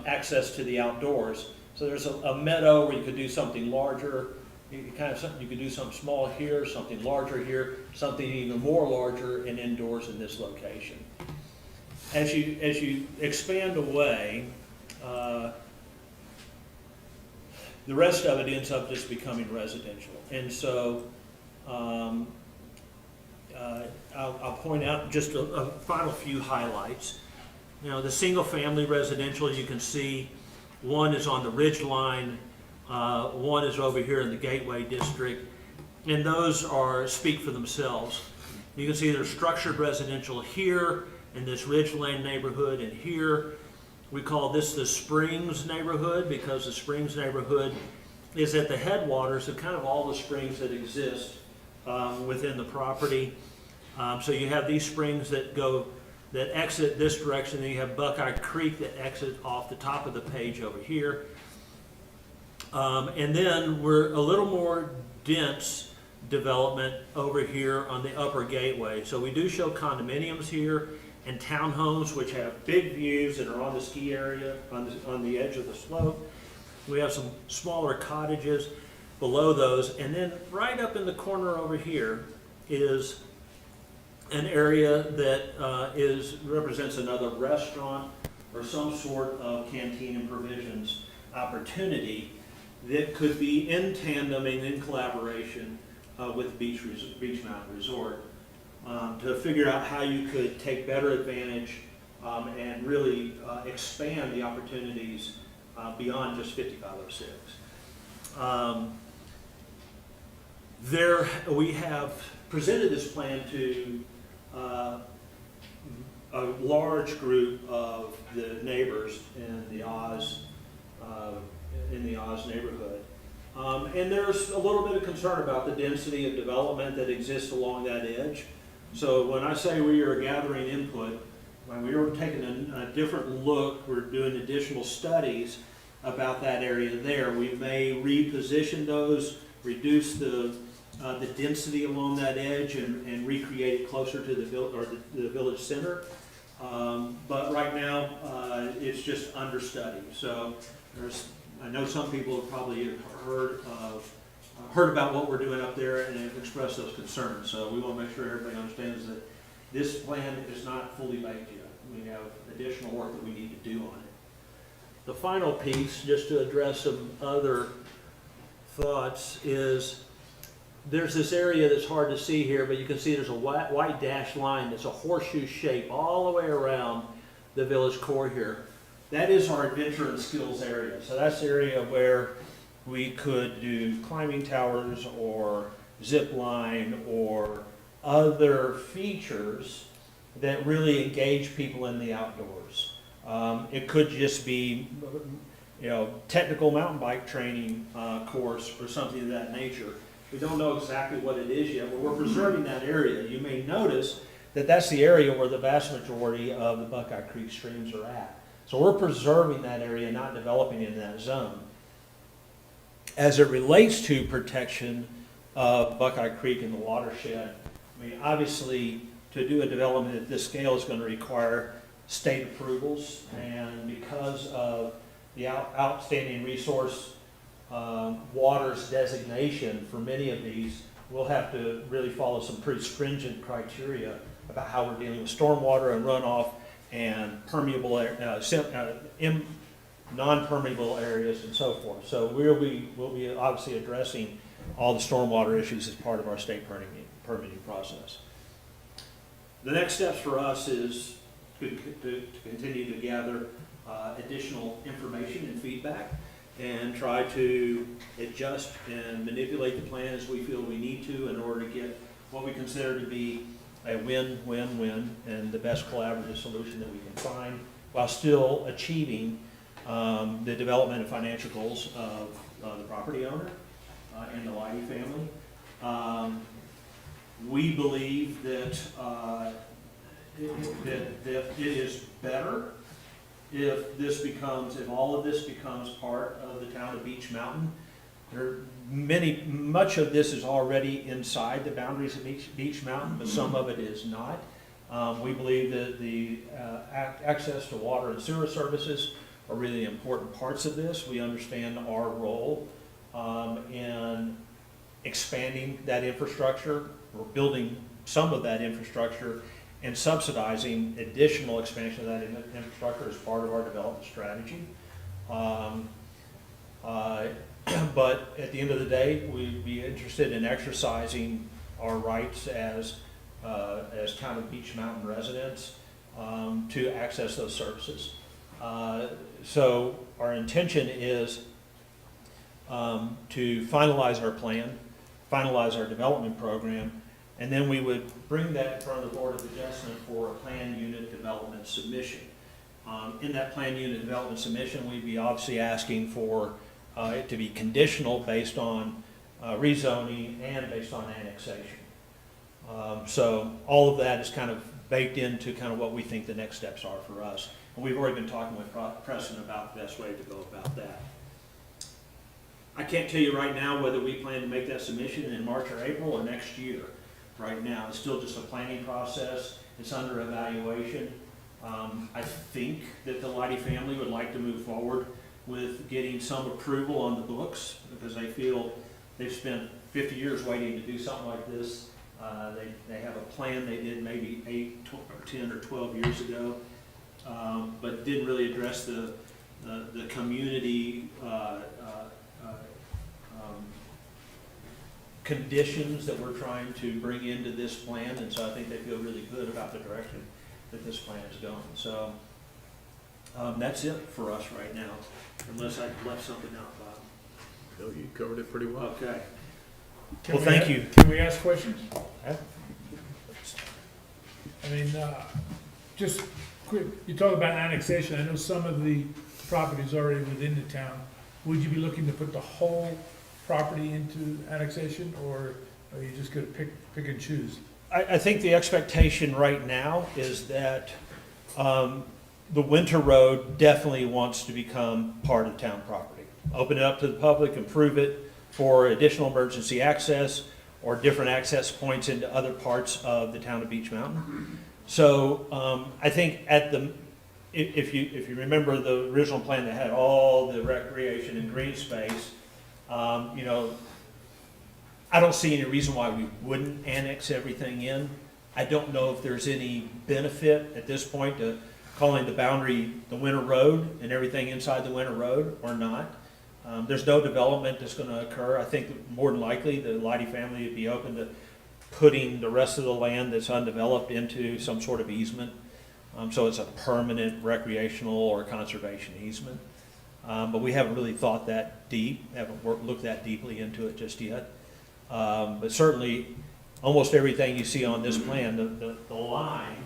access to the outdoors. So there's a meadow where you could do something larger. You could do something small here, something larger here, something even more larger and indoors in this location. As you expand away, the rest of it ends up just becoming residential. And so I'll point out just a final few highlights. You know, the single family residential, you can see one is on the ridge line, one is over here in the Gateway District, and those speak for themselves. You can see there's structured residential here in this Ridgeland neighborhood, and here we call this the Springs neighborhood because the Springs neighborhood is at the headwaters of kind of all the springs that exist within the property. So you have these springs that exit this direction, then you have Buckeye Creek that exits off the top of the page over here. And then we're a little more dense development over here on the upper gateway. So we do show condominiums here and townhomes which have big views and are on the ski area, on the edge of the slope. We have some smaller cottages below those, and then right up in the corner over here is an area that represents another restaurant or some sort of canteen and provisions opportunity that could be in tandem and in collaboration with Beach Mountain Resort, to figure out how you could take better advantage and really expand the opportunities beyond just 5506. We have presented this plan to a large group of the neighbors in the Oz neighborhood. And there's a little bit of concern about the density of development that exists along that edge. So when I say we are gathering input, when we are taking a different look, we're doing additional studies about that area there. We may reposition those, reduce the density along that edge and recreate it closer to the village center. But right now, it's just understudy. So I know some people have probably heard about what we're doing up there and have expressed those concerns. So we want to make sure everybody understands that this plan is not fully baked yet. We have additional work that we need to do on it. The final piece, just to address some other thoughts, is there's this area that's hard to see here, but you can see there's a white dashed line that's a horseshoe shape all the way around the village core here. That is our adventure and skills area. So that's the area where we could do climbing towers or zip line or other features that really engage people in the outdoors. It could just be, technical mountain bike training course or something of that nature. We don't know exactly what it is yet, but we're preserving that area. You may notice that that's the area where the vast majority of the Buckeye Creek streams are at. So we're preserving that area, not developing in that zone. As it relates to protection of Buckeye Creek and the watershed, I mean, obviously, to do a development at this scale is going to require state approvals, and because of the outstanding resource waters designation for many of these, we'll have to really follow some pretty stringent criteria about how we're dealing with stormwater and runoff and permeable, non-permeable areas and so forth. So we'll be obviously addressing all the stormwater issues as part of our state permitting process. The next steps for us is to continue to gather additional information and feedback and try to adjust and manipulate the plan as we feel we need to in order to get what we consider to be a win-win-win and the best collaborative solution that we can find while still achieving the development and financial goals of the property owner and the Leidy family. We believe that it is better if all of this becomes part of the town of Beech Mountain. Much of this is already inside the boundaries of Beech Mountain, but some of it is not. We believe that the access to water and sewer services are really important parts of this. We understand our role in expanding that infrastructure, or building some of that infrastructure, and subsidizing additional expansion of that infrastructure as part of our development strategy. But at the end of the day, we'd be interested in exercising our rights as town of Beech Mountain residents to access those services. So our intention is to finalize our plan, finalize our development program, and then we would bring that in front of the Board of Adjustment for a plan unit development submission. In that plan unit development submission, we'd be obviously asking for it to be conditional based on rezoning and based on annexation. So all of that is kind of baked into kind of what we think the next steps are for us. And we've already been talking with Preston about the best way to go about that. I can't tell you right now whether we plan to make that submission in March or April or next year. Right now, it's still just a planning process. It's under evaluation. I think that the Leidy family would like to move forward with getting some approval on the books because they feel they've spent 50 years waiting to do something like this. They have a plan they did maybe 8, 10, or 12 years ago, but didn't really address the conditions that we're trying to bring into this plan, and so I think they feel really good about the direction that this plan is going. So that's it for us right now, unless I left something out, Bob. No, you covered it pretty well. Okay. Can Well, we thank a- you. Can we ask questions? Yeah. I mean, just quick, you talk about annexation, I know some of the properties already within the town. Would you be looking to put the whole property into annexation, or are you just gonna pick and choose? I think the expectation right now is that the Winter Road definitely wants to become part of town property. Open it up to the public, improve it for additional emergency access or different access points into other parts of the town of Beech Mountain. So I think if you remember the original plan that had all the recreation and green space, you know, I don't see any reason why we wouldn't annex everything in. I don't know if there's any benefit at this point to calling the boundary the Winter Road and everything inside the Winter Road or not. There's no development that's gonna occur. I think more than likely, the Leidy family would be open to putting the rest of the land that's undeveloped into some sort of easement. So it's a permanent recreational or conservation easement. But we haven't really thought that deep, haven't looked that deeply into it just yet. But certainly, almost everything you see on this plan, the line,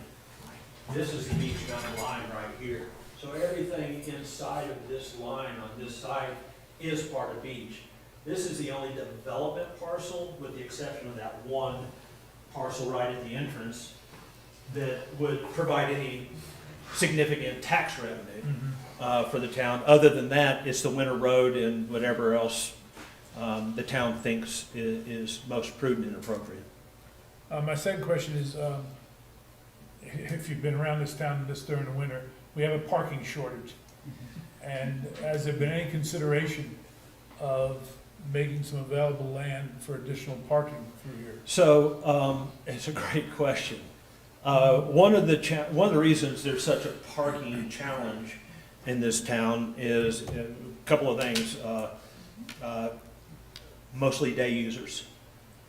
this is the Beech Mountain line right here. So everything inside of this line on this side is part of Beech. This is the only development parcel, with the exception of that one parcel right at the entrance, that would provide any significant tax revenue for the town. Other than that, it's the Winter Road and whatever else the town thinks is most prudent and appropriate. My second question is, if you've been around this town this during the winter, we have a parking shortage. And has there been any consideration of making some available land for additional parking through here? So it's a great question. One of the reasons there's such a parking challenge in this town is a couple of things. Mostly day users,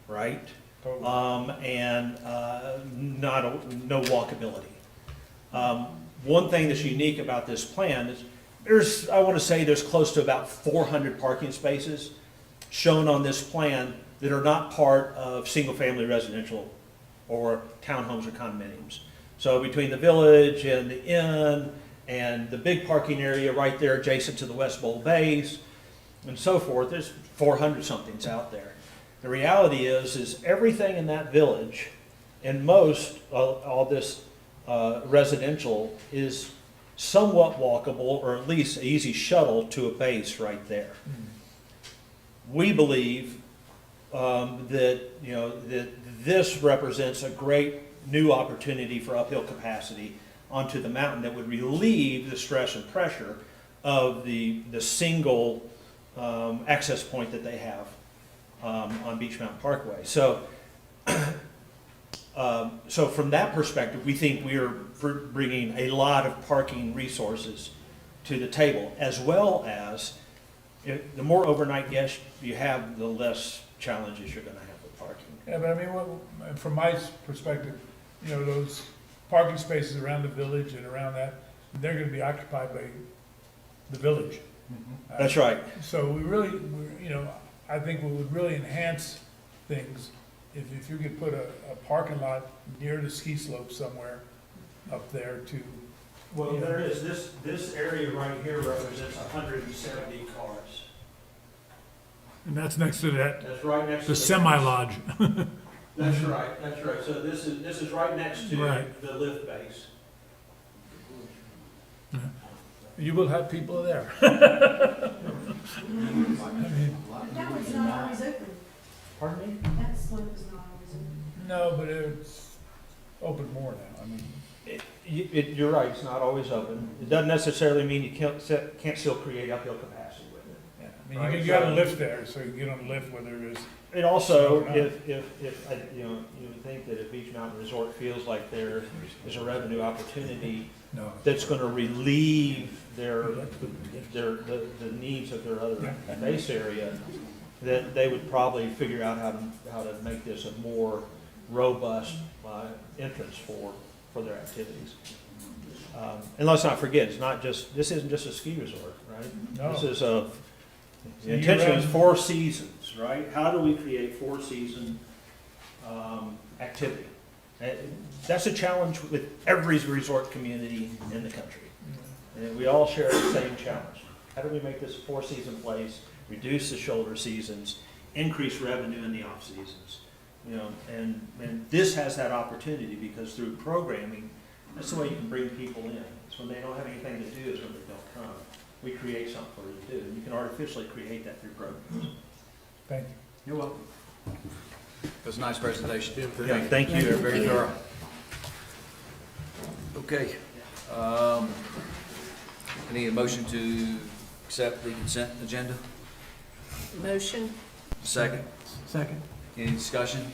right? And no walkability. One thing that's unique about this plan is I want to say there's close to about 400 parking spaces shown on this plan that are not part of single-family residential or townhomes or condominiums. So between the village and the inn and the big parking area right there adjacent to the West Bowl Bays and so forth, there's 400 somethings out there. The reality is everything in that village and most all this residential is somewhat walkable, or at least an easy shuttle to a base right there. We believe that this represents a great new opportunity for uphill capacity onto the mountain that would relieve the stress and pressure of the single access point that they have on Beech Mountain Parkway. So, so from that perspective, we think we are bringing a lot of parking resources to the table, as well as the more overnight guests you have, the less challenges you're going to have with parking. Yeah, but I mean, from my perspective, those parking spaces around the village and around that, they're gonna be occupied by the village. That's right. So I think we would really enhance things if you could put a parking lot near the ski slope somewhere up there to. Well, there is, this area right here represents 170 cars. And that's next to that, That's right next to the semi-lodge. That's right. So this is right next to Right. the lift base. You will have people there. That one's not always open. Pardon me? That slope is not always open. No, but it's open more now. I mean, You're right, it's not always open. It doesn't necessarily mean you can't still create uphill capacity with it. yeah. I mean, you got a lift there, so you can get on the lift whether it is. And also, if you would think that if Beech Mountain Resort feels like there is a revenue opportunity No. that's gonna relieve the needs of their other base area, that they would probably figure out how to make this a more robust entrance for their activities. And let's not forget, this isn't just a ski resort, right? No. This is the So intention is year-round. 4 seasons, right? How do we create 4-season activity? That's a challenge with every resort community in the country. And we all share the same challenge. How do we make this a 4-season place, reduce the shoulder seasons, increase revenue in the off seasons? You know, and this has that opportunity because through programming, that's the way you can bring people in. It's when they don't have anything to do is when they don't come. We create something for you to do. And you can artificially create that through programs. Thank you. You're welcome. It was a nice presentation. Yeah, thank you. Very thorough. Okay. I need a motion to accept the consent agenda. Motion. Second. Second. Any discussion?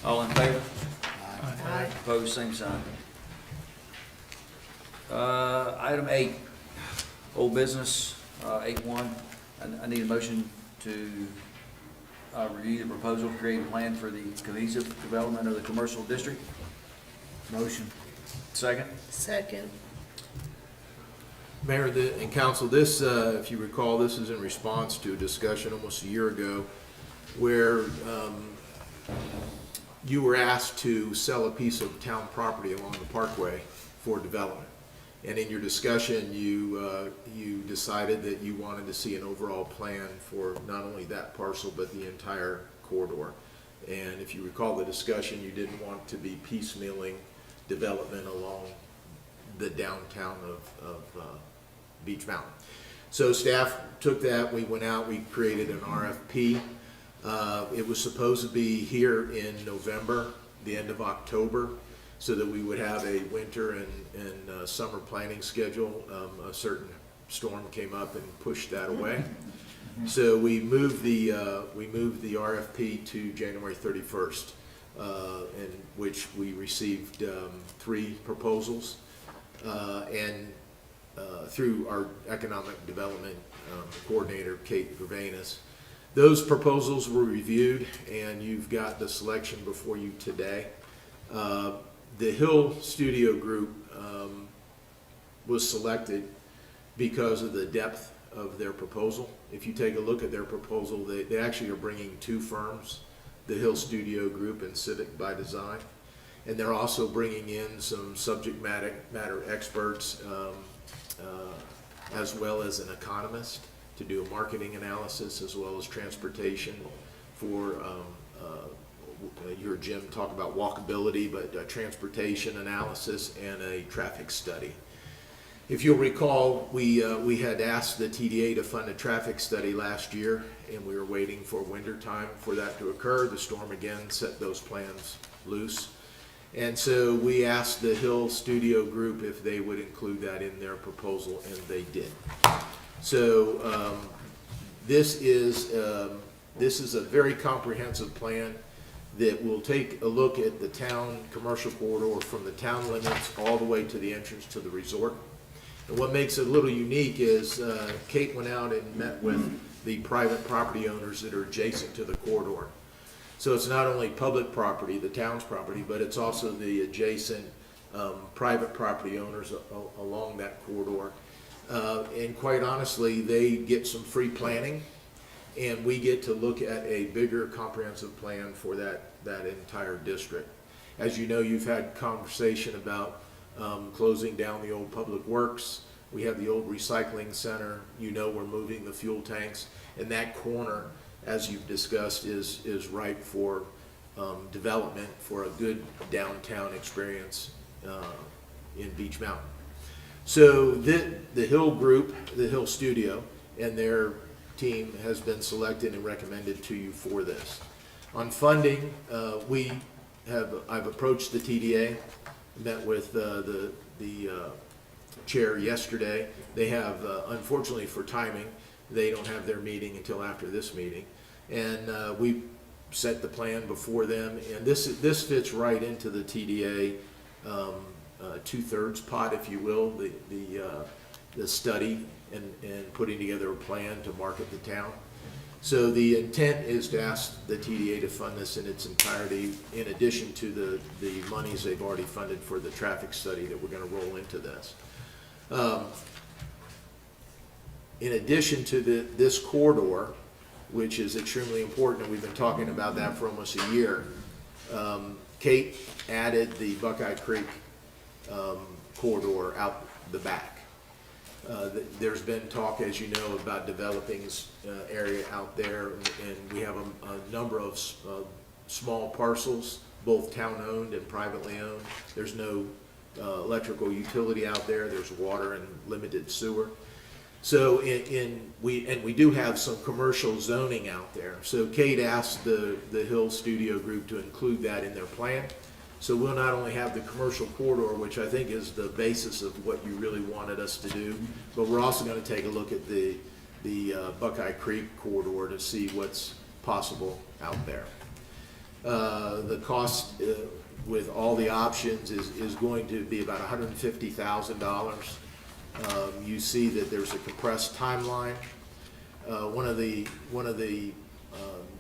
All in favor? Aye. Opposed, same sign. Item 8, old business, 8.1. I need a motion to review the proposal to create a plan for the cohesive development of the commercial district. Motion. Second. Second. Mayor and council, this, if you recall, this is in response to a discussion almost a year ago where you were asked to sell a piece of town property along the parkway for development. And in your discussion, you decided that you wanted to see an overall plan for not only that parcel, but the entire corridor. And if you recall the discussion, you didn't want to be piecemealing development along the downtown of Beach Mountain. So staff took that, we went out, we created an RFP. It was supposed to be here in November, the end of October, so that we would have a winter and summer planning schedule. A certain storm came up and pushed that away. So we moved the RFP to January 31st, in which we received 3 proposals, and through our economic development coordinator, Kate Gervais. Those proposals were reviewed, and you've got the selection before you today. The Hill Studio Group was selected because of the depth of their proposal. If you take a look at their proposal, they actually are bringing 2 firms, the Hill Studio Group and Civic by Design. And they're also bringing in some subject matter experts, as well as an economist to do a marketing analysis, as well as transportation for, you heard Jim talk about walkability, but transportation analysis and a traffic study. If you'll recall, we had asked the TDA to fund a traffic study last year, and we were waiting for winter time for that to occur. The storm again set those plans loose. And so we asked the Hill Studio Group if they would include that in their proposal, and they did. So this is a very comprehensive plan that will take a look at the town commercial corridor from the town limits all the way to the entrance to the resort. And what makes it a little unique is Kate went out and met with the private property owners that are adjacent to the corridor. So it's not only public property, the town's property, but it's also the adjacent private property owners along that corridor. And quite honestly, they get some free planning, and we get to look at a bigger comprehensive plan for that entire district. As you know, you've had conversation about closing down the old public works. We have the old recycling center. You know, we're moving the fuel tanks, and that corner, as you've discussed, is ripe for development for a good downtown experience in Beach Mountain. So the Hill Group, the Hill Studio, and their team has been selected and recommended to you for this. On funding, I've approached the TDA, met with the chair yesterday. They have, unfortunately for timing, they don't have their meeting until after this meeting. And we set the plan before them, and this fits right into the TDA 2/3 pot, if you will, the study and putting together a plan to market the town. So the intent is to ask the TDA to fund this in its entirety, in addition to the monies they've already funded for the traffic study that we're gonna roll into this. In addition to this corridor, which is extremely important, and we've been talking about that for almost a year, Kate added the Buckeye Creek corridor out the back. There's been talk, as you know, about developing this area out there, and we have a number of small parcels, both town-owned and privately owned. There's no electrical utility out there. There's water and limited sewer. So we do have some commercial zoning out there. So Kate asked the Hill Studio Group to include that in their plan. So we'll not only have the commercial corridor, which I think is the basis of what you really wanted us to do, but we're also going to take a look at the Buckeye Creek corridor to see what's possible out there. The cost with all the options is going to be about $150,000. You see that there's a compressed timeline. One of the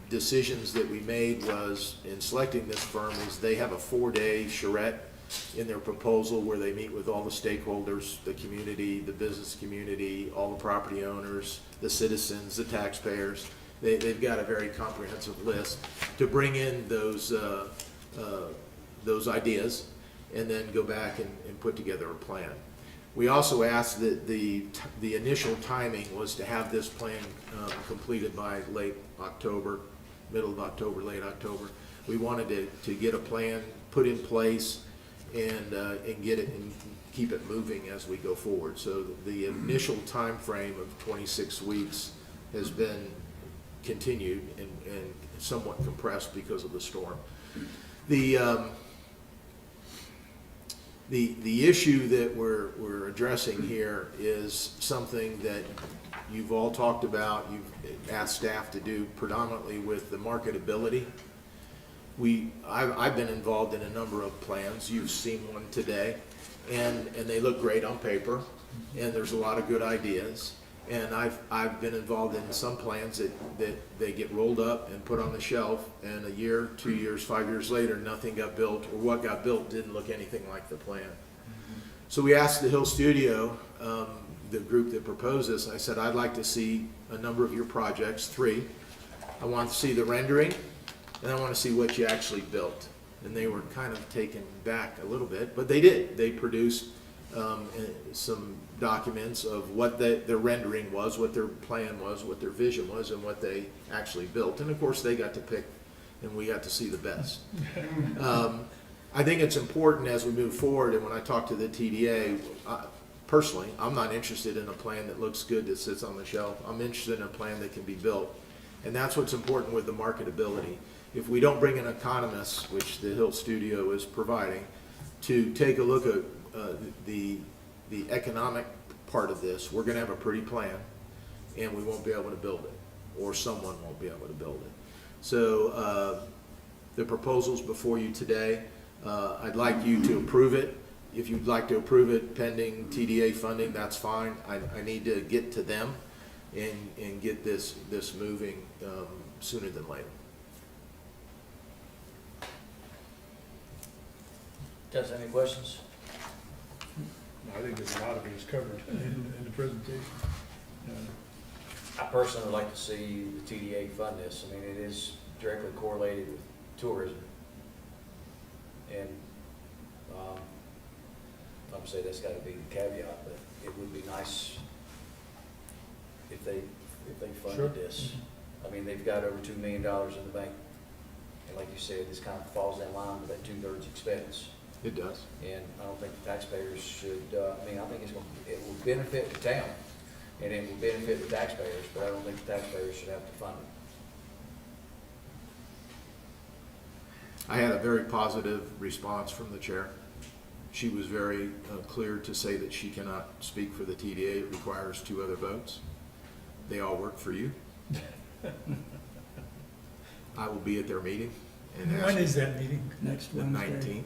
decisions that we made was in selecting this firm is they have a 4-day charrette in their proposal where they meet with all the stakeholders, the community, the business community, all the property owners, the citizens, the taxpayers. They've got a very comprehensive list to bring in those ideas and then go back and put together a plan. We also asked that the initial timing was to have this plan completed by late October, middle of October, late October. We wanted to get a plan put in place and get it and keep it moving as we go forward. So the initial time frame of 26 weeks has been continued and somewhat compressed because of the storm. The issue that we're addressing here is something that you've all talked about, you've asked staff to do predominantly with the marketability. I've been involved in a number of plans, you've seen one today, and they look great on paper, and there's a lot of good ideas. And I've been involved in some plans that they get rolled up and put on the shelf, and a year, 2 years, 5 years later, nothing got built, or what got built didn't look anything like the plan. So we asked the Hill Studio, the group that proposed this, I said, I'd like to see a number of your projects, 3. I want to see the rendering, and I want to see what you actually built. And they were kind of taken back a little bit, but they did. They produced some documents of what their rendering was, what their plan was, what their vision was, and what they actually built. And of course, they got to pick, and we got to see the best. I think it's important as we move forward, and when I talk to the TDA, personally, I'm not interested in a plan that looks good that sits on the shelf. I'm interested in a plan that can be built. And that's what's important with the marketability. If we don't bring in economists, which the Hill Studio is providing, to take a look at the economic part of this, we're going to have a pretty plan, and we won't be able to build it, or someone won't be able to build it. So the proposal's before you today. I'd like you to approve it. If you'd like to approve it pending TDA funding, that's fine. I need to get to them and get this moving sooner than later. Guys, any questions? I think there's a lot of it is covered in the presentation. I personally would like to see the TDA fund this. I mean, it is directly correlated with tourism. And obviously that's got to be the caveat, but it would be nice if they funded this. I mean, they've got over $2 million in the bank. And like you said, this kind of falls in line with that 2/3 expense. It does. And I don't think the taxpayers should, I mean, I think it will benefit the town and it will benefit the taxpayers, but I don't think the taxpayers should have to fund it. I had a very positive response from the chair. She was very clear to say that she cannot speak for the TDA. It requires 2 other votes. They all work for you. I will be at their meeting. And When is that meeting? Next the Wednesday. 19th.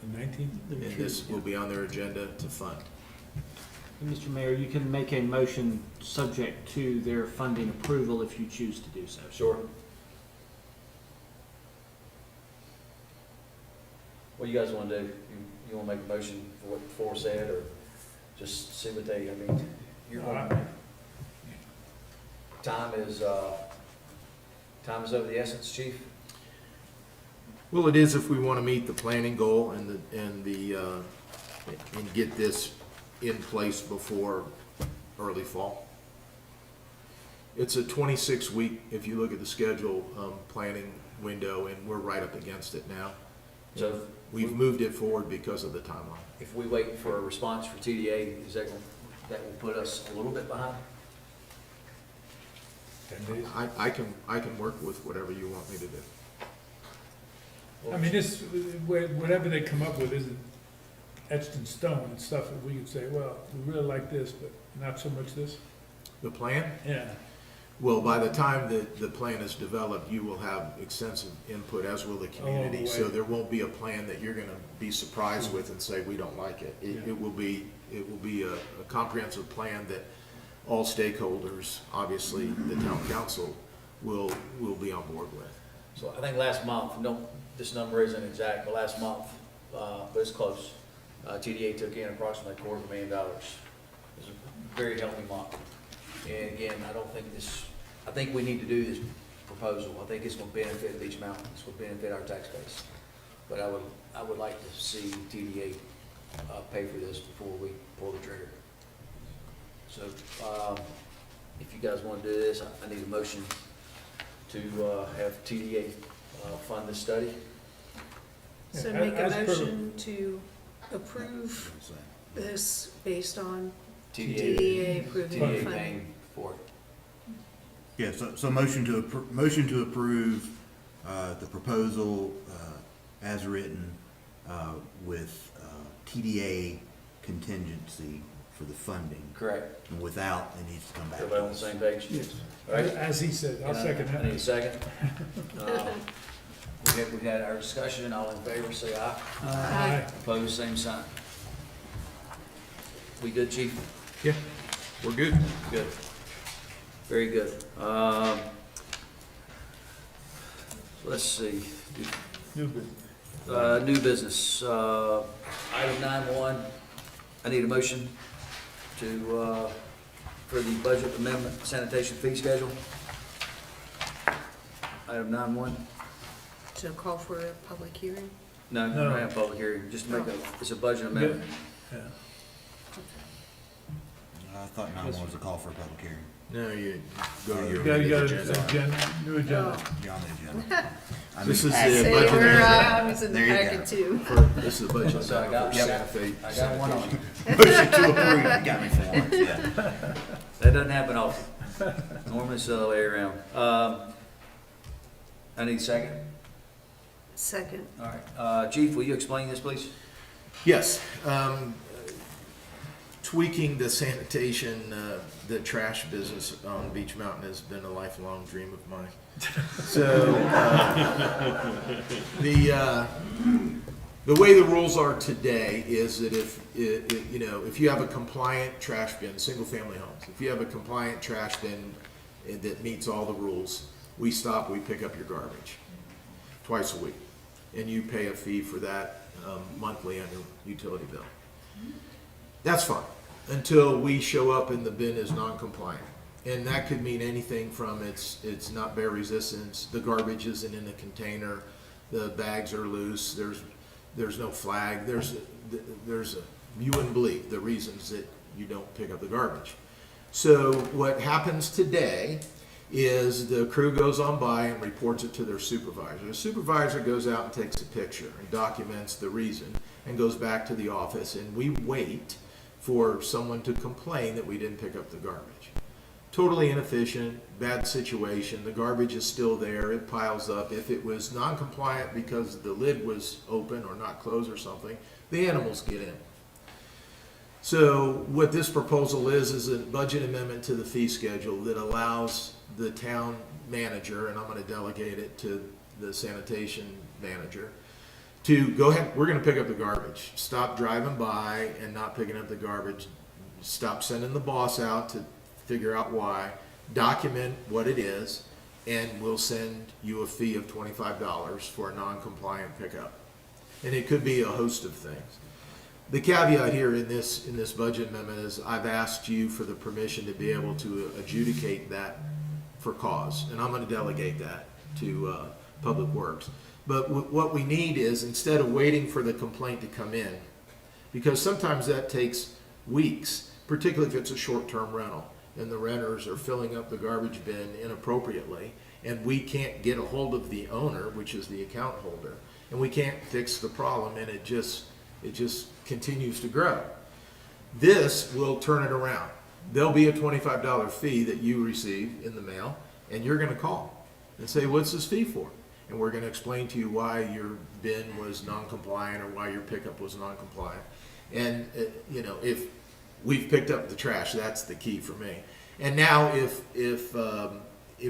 The 19th? And this will be on their agenda to fund. Mr. Mayor, you can make a motion subject to their funding approval if you choose to do so. Sure. What do you guys want to do? You want to make a motion for what before said, or just see what they, I mean, you're going, time is of the essence, chief? Well, it is if we want to meet the planning goal and get this in place before early fall. It's a 26-week, if you look at the schedule, planning window, and we're right up against it now. So We've moved it forward because of the timeline. if we wait for a response for TDA, is that will put us a little bit behind? 10 days. I can work with whatever you want me to do. I mean, this, whatever they come up with isn't etched in stone and stuff that we could say, well, we really like this, but not so much this. The plan? Yeah. Well, by the time that the plan is developed, you will have extensive input, as will the community. So there won't be a plan that you're gonna be surprised with and say, we don't like it. It will be a comprehensive plan that all stakeholders, obviously the town council, will be on board with. So I think last month, this number isn't exact, but last month, but it's close. TDA took in approximately $250,000. It was a very healthy month. And again, I think we need to do this proposal. I think it's gonna benefit Beach Mountain, it's gonna benefit our tax base. But I would like to see TDA, pay for this before we pull the trigger. So, if you guys wanna do this, I need a motion to, have TDA, fund this study. So Yeah, make a as per- motion to approve this based on TDA TDA approving TDA funding. paying for it. Yeah, so motion to approve the proposal as written with TDA contingency for the funding. Correct. And without, it needs to come back to Everybody on the us. same page? Yes. All right. As he said, I'll second I need a that. second. We had our discussion, all in favor, say aye. Aye. Opposed, same sign. We good, chief? Yeah, we're good. Good. Very good. Let's see. New business. New business. Item 9.1, I need a motion to, for the budget amendment sanitation fee schedule. Item 9.1. To call for a public hearing. No, we No. don't have a public hearing, just to make it's a budget amendment. Yeah. I thought 9-1 was a call for a public hearing. No, you go to your. You got agenda. an agenda, new agenda. You're on the agenda. I This mean, is as- the Say budget where amendment. I was in the There you packet go. too. This is the budget. So I got- amendment for I got one on. Motion to approve, you got me for once, yeah. That doesn't happen often. Normally it's the other way around. I need a second. Second. All right. Chief, will you explain this, please? Yes, tweaking the sanitation, the trash business on Beach Mountain has been a lifelong dream of mine. So, the way the rules are today is that if you have a compliant trash bin, single-family homes, if you have a compliant trash bin that meets all the rules, we pick up your garbage twice a week. And you pay a fee for that monthly on your utility bill. That's fine, until we show up and the bin is non-compliant. And that could mean anything from it's not bear resistance, the garbage isn't in the container, the bags are loose, there's no flag, you wouldn't believe the reasons that you don't pick up the garbage. So what happens today is the crew goes on by and reports it to their supervisor. The supervisor goes out and takes a picture and documents the reason and goes back to the office, and we wait for someone to complain that we didn't pick up the garbage. Totally inefficient, bad situation, the garbage is still there, it piles up. If it was non-compliant because the lid was open or not closed or something, the animals get in. So what this proposal is a budget amendment to the fee schedule that allows the town manager, and I'm gonna delegate it to the sanitation manager, to go ahead, we're gonna pick up the garbage. Stop driving by and not picking up the garbage. stop sending the boss out to figure out why, document what it is, and we'll send you a fee of $25 for a non-compliant pickup. And it could be a host of things. The caveat here in this budget amendment is I've asked you for the permission to be able to adjudicate that for cause, and I'm gonna delegate that to Public Works. But what we need is, instead of waiting for the complaint to come in, because sometimes that takes weeks, particularly if it's a short-term rental, and the renters are filling up the garbage bin inappropriately, and we can't get a hold of the owner, which is the account holder, and we can't fix the problem, and it just continues to grow. This will turn it around. There'll be a $25 fee that you receive in the mail, and you're gonna call and say, what's this fee for? And we're gonna explain to you why your bin was non-compliant or why your pickup was non-compliant. And, you know, if we've picked up the trash, that's the key for me. And now if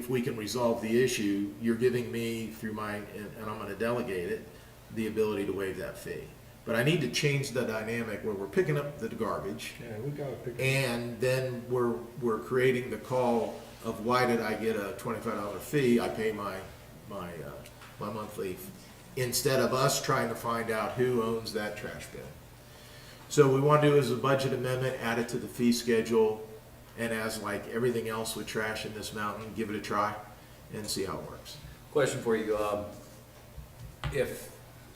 we can resolve the issue, you're giving me through and I'm gonna delegate it, the ability to waive that fee. But I need to change the dynamic where we're picking up the garbage, Yeah, we gotta pick. and then we're creating the call of why did I get a $25 fee? I pay my monthly, instead of us trying to find out who owns that trash bin. So what we want to do is a budget amendment, add it to the fee schedule, and as like everything else with trash in this mountain, give it a try and see how it works. Question for you, if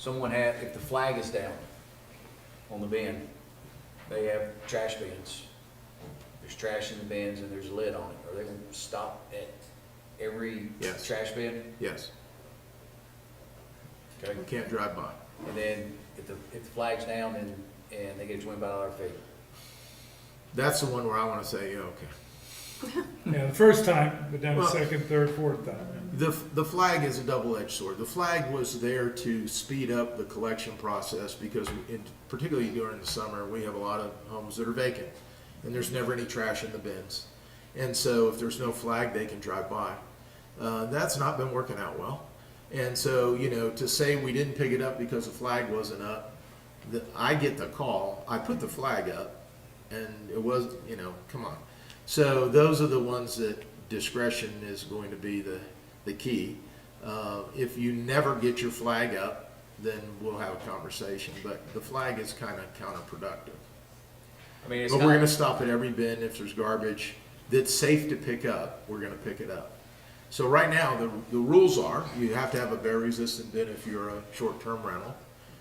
the flag is down on the bin, they have trash bins, there's trash in the bins and there's a lid on it, are they gonna stop at every Yes. trash bin? Yes, Okay, we can't drive by. and then if the flag's down and they get a $25 fee? That's the one where I want to say, yeah, okay. Yeah, the first time, but then the Well- second, third, fourth time. The flag is a double-edged sword. The flag was there to speed up the collection process because, particularly during the summer, we have a lot of homes that are vacant, and there's never any trash in the bins. And so if there's no flag, they can drive by. That's not been working out well. And so, you know, to say we didn't pick it up because the flag wasn't up, I get the call, I put the flag up, and it was, you know, come on. So those are the ones that discretion is going to be the key. If you never get your flag up, then we'll have a conversation, but the flag is kind of counterproductive. I mean, it's But not. we're gonna stop at every bin. If there's garbage that's safe to pick up, we're gonna pick it up. So right now, the rules are, you have to have a bear-resistant bin if you're a short-term rental.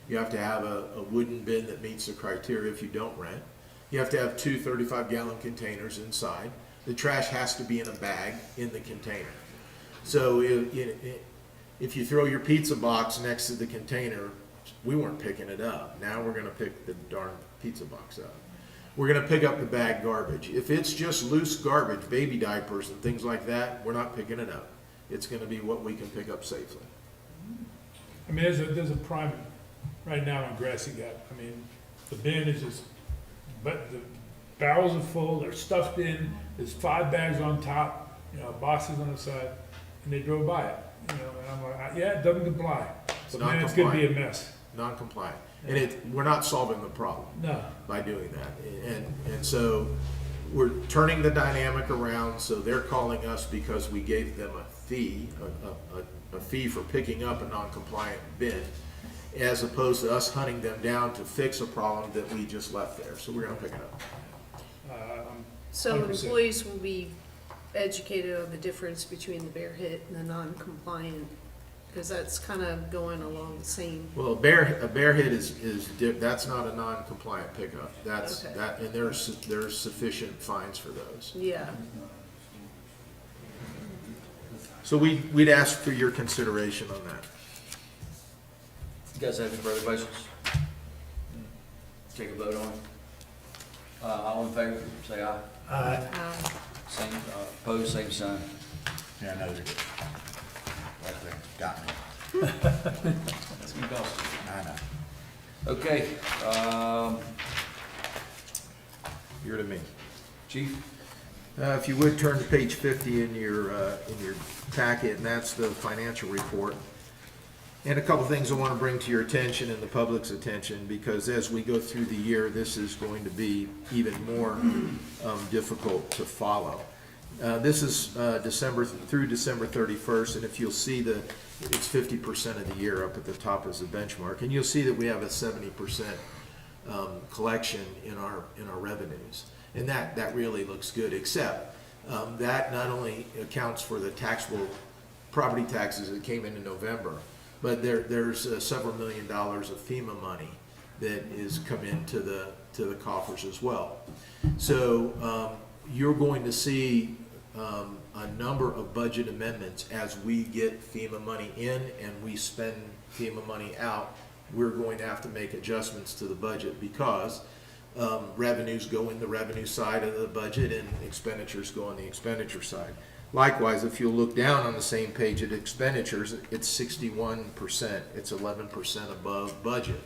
You have to have a wooden bin that meets the criteria if you don't rent. You have to have 2 35-gallon containers inside. The trash has to be in a bag in the container. So if you throw your pizza box next to the container, we weren't picking it up. Now we're gonna pick the darn pizza box up. We're gonna pick up the bag garbage. If it's just loose garbage, baby diapers and things like that, we're not picking it up. It's gonna be what we can pick up safely. I mean, there's a prime right now in Grassy Gap. I mean, the bin is just, but the barrels are full, they're stuffed in, there's 5 bags on top, you know, boxes on the side, and they drove by it, you know, and I'm like, yeah, it doesn't comply. It's But man, it's gonna be a mess. Non-compliant. And we're not solving the problem No. by doing that. And so we're turning the dynamic around, so they're calling us because we gave them a fee, a fee for picking up a non-compliant bin, as opposed to us hunting them down to fix a problem that we just left there. So we're gonna pick it up. So 100%. employees will be educated on the difference between the bear hit and the non-compliant, because that's kind of going along the same. Well, a bear hit that's not a non-compliant pickup. That's, Okay. and there's sufficient fines for those. Yeah. So we'd ask for your consideration on that. You guys have any further questions? Take a vote on it. All in favor, say aye. Same, opposed, same sign. Yeah, I know they did. Right there, got me. That's gonna cost you. I know. Okay, You're to me. chief? If you would turn to page 50 in your packet, and that's the financial report. And a couple things I want to bring to your attention and the public's attention, because as we go through the year, this is going to be even more difficult to follow. This is December through December 31st, and if you'll see it's 50% of the year up at the top as a benchmark, and you'll see that we have a 70% collection in our revenues, and that really looks good. Except that not only accounts for the taxable property taxes that came in November, but there's several $1 million of FEMA money that is come into the coffers as well. So you're going to see a number of budget amendments as we get FEMA money in and we spend FEMA money out. We're going to have to make adjustments to the budget because revenues go in the revenue side of the budget and expenditures go on the expenditure side. Likewise, if you look down on the same page at expenditures, it's 61%. It's 11% above budget.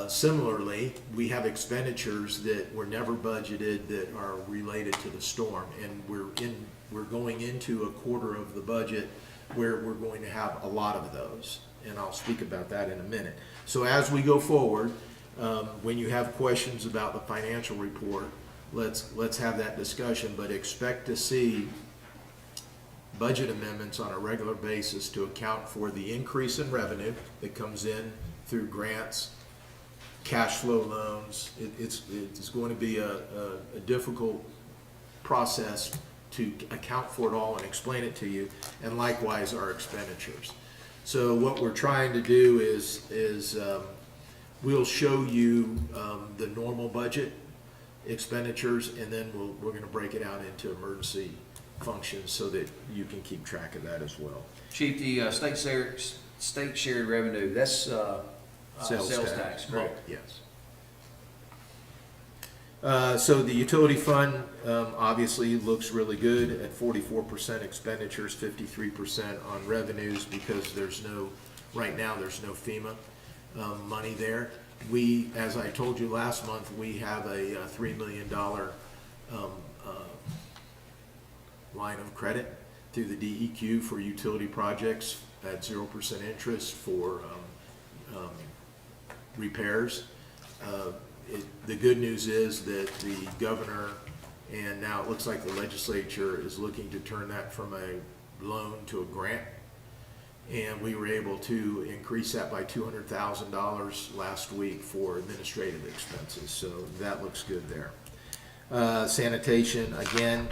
Similarly, we have expenditures that were never budgeted that are related to the storm, and we're going into a quarter of the budget where we're going to have a lot of those, and I'll speak about that in a minute. So as we go forward, when you have questions about the financial report, let's have that discussion, but expect to see budget amendments on a regular basis to account for the increase in revenue that comes in through grants, cash flow loans. It's going to be a difficult process to account for it all and explain it to you, and likewise our expenditures. So what we're trying to do is we'll show you the normal budget expenditures, and then we're going to break it out into emergency functions so that you can keep track of that as well. Chief, the state shared revenue, that's sales tax, correct? Yes. So the utility fund obviously looks really good at 44% expenditures, 53% on revenues, because right now there's no FEMA money there. We, as I told you last month, we have a $3 million line of credit through the DEQ for utility projects at 0% interest for repairs. The good news is that the governor, and now it looks like the legislature, is looking to turn that from a loan to a grant. And we were able to increase that by $200,000 last week for administrative expenses. So that looks good there. Sanitation, again,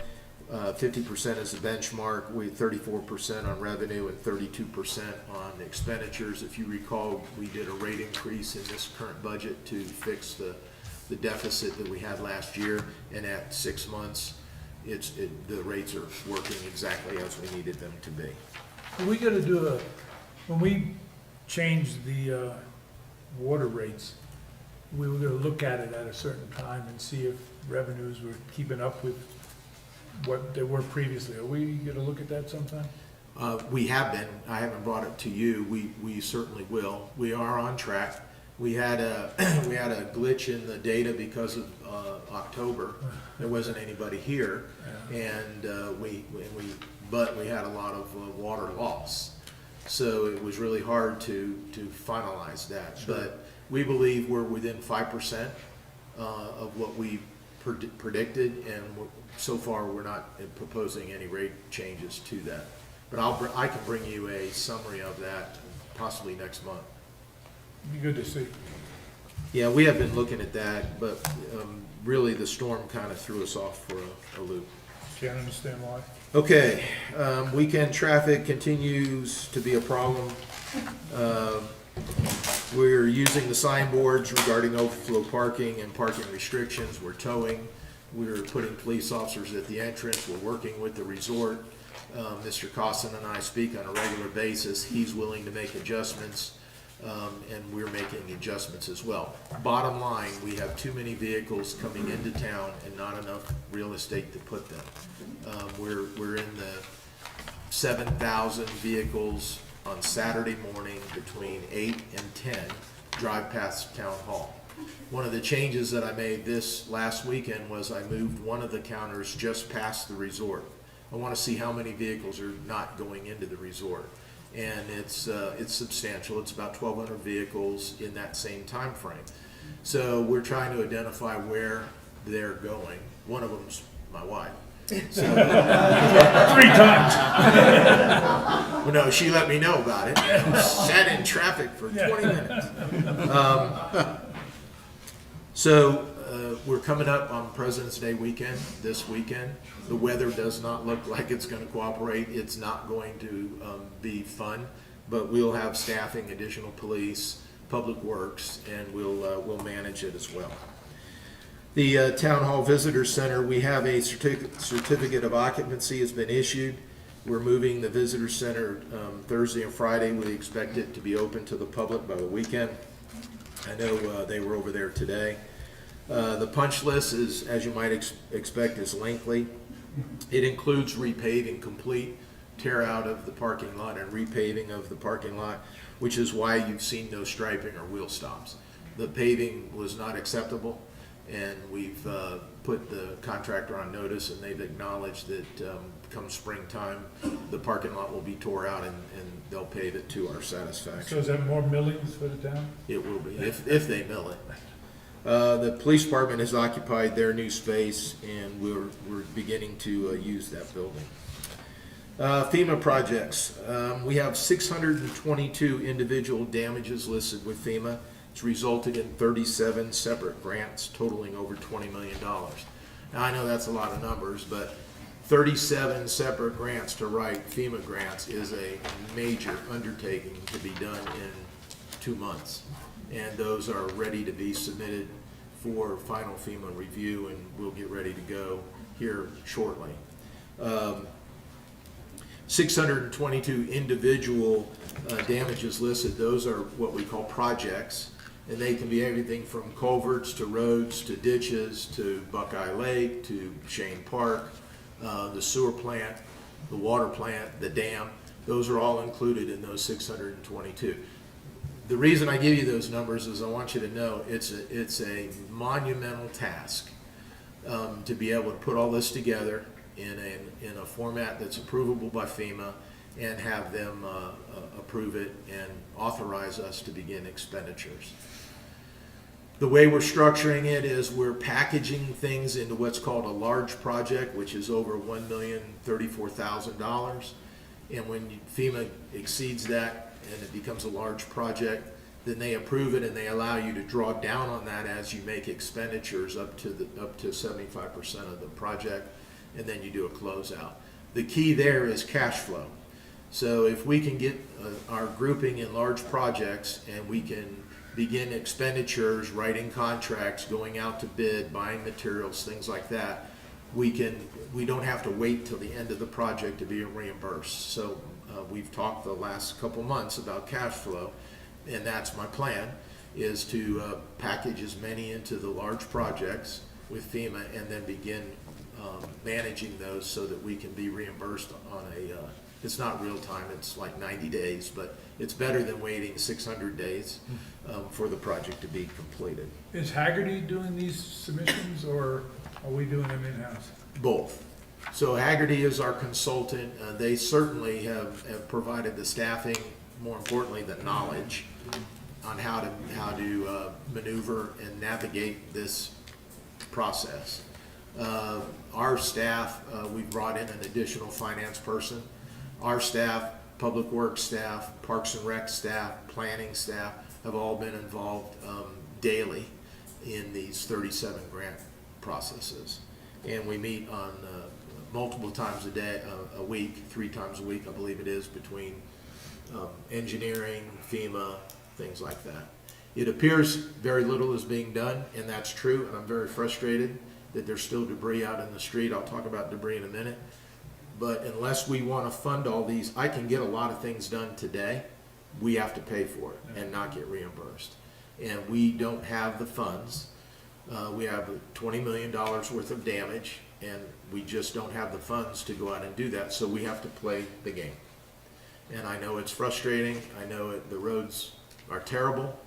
50% is the benchmark. We 34% on revenue and 32% on expenditures. If you recall, we did a rate increase in this current budget to fix the deficit that we had last year, and at 6 months, the rates are working exactly as we needed them to be. Are we gonna do when we changed the water rates, we were gonna look at it at a certain time and see if revenues were keeping up with what they were previously. Are we gonna look at that sometime? We have been. I haven't brought it to you. We certainly will. We are on track. We had a glitch in the data because of October. There wasn't anybody here, and but we had a lot of water loss. So it was really hard to finalize that. Sure. But we believe we're within 5% of what we predicted, and so far we're not proposing any rate changes to that. But I can bring you a summary of that possibly next month. Be good to see. Yeah, we have been looking at that, but really the storm kind of threw us off for a loop. Can't understand why. Okay, weekend traffic continues to be a problem. We're using the signboards regarding overflow parking and parking restrictions. We're towing. We're putting police officers at the entrance. We're working with the resort. Mr. Costin and I speak on a regular basis. He's willing to make adjustments, and we're making adjustments as well. Bottom line, we have too many vehicles coming into town and not enough real estate to put them. We're in the 7,000 vehicles on Saturday morning between 8 and 10 drive past Town Hall. One of the changes that I made this last weekend was I moved one of the counters just past the resort. I want to see how many vehicles are not going into the resort. and it's substantial. It's about 1,200 vehicles in that same time frame. So we're trying to identify where they're going. One of them's my wife. So, 3 times. well, no, she let me know about it. Sat in traffic for 20 minutes. We're coming up on President's Day weekend, this weekend. The weather does not look like it's going to cooperate. It's not going to be fun, but we'll have staffing, additional police, public works, and we'll manage it as well. The Town Hall Visitor Center, we have a certificate of occupancy has been issued. We're moving the Visitor Center Thursday and Friday. We expect it to be open to the public by the weekend. I know they were over there today. The punch list is, as you might expect, is lengthy. It includes repaving, complete tear out of the parking lot and repaving of the parking lot, which is why you've seen no striping or wheel stops. The paving was not acceptable, and we've put the contractor on notice, and they've acknowledged that come springtime, the parking lot will be tore out and they'll pave it to our satisfaction. So is that more millings for the town? It will be, if they mill it. The police department has occupied their new space, and we're beginning to use that building. FEMA projects. We have 622 individual damages listed with FEMA. It's resulted in 37 separate grants totaling over $20 million. Now, I know that's a lot of numbers, but 37 separate grants to write FEMA grants is a major undertaking to be done in 2 months. And those are ready to be submitted for final FEMA review, and we'll get ready to go here shortly. 622 individual damages listed. Those are what we call projects, and they can be everything from culverts to roads to ditches to Buckeye Lake to Shane Park, the sewer plant, the water plant, the dam. Those are all included in those 622. The reason I give you those numbers is I want you to know it's a monumental task to be able to put all this together in a format that's approvable by FEMA and have them approve it and authorize us to begin expenditures. The way we're structuring it is we're packaging things into what's called a large project, which is over $1,034,000. And when FEMA exceeds that and it becomes a large project, then they approve it and they allow you to draw down on that as you make expenditures up to 75% of the project, and then you do a closeout. The key there is cash flow. So if we can get our grouping in large projects and we can begin expenditures, writing contracts, going out to bid, buying materials, things like that, we don't have to wait till the end of the project to be reimbursed. So we've talked the last couple months about cash flow, and that's my plan, is to package as many into the large projects with FEMA and then begin managing those so that we can be reimbursed on it's not real time, it's like 90 days, but it's better than waiting 600 days for the project to be completed. Is Haggerty doing these submissions, or are we doing them in-house? Both. So Haggerty is our consultant. They certainly have provided the staffing, more importantly, the knowledge on how to maneuver and navigate this process. Our staff, we've brought in an additional finance person. Our staff, public works staff, parks and rec staff, planning staff have all been involved daily in these 37 grant processes. And we meet on multiple times a week, 3 times a week, I believe it is, between engineering, FEMA, things like that. It appears very little is being done, and that's true, and I'm very frustrated that there's still debris out in the street. I'll talk about debris in a minute. But unless we want to fund all these, I can get a lot of things done today. We have to pay for it and not get reimbursed. And we don't have the funds. We have $20 million worth of damage, and we just don't have the funds to go out and do that. So we have to play the game. And I know it's frustrating. I know the roads are terrible.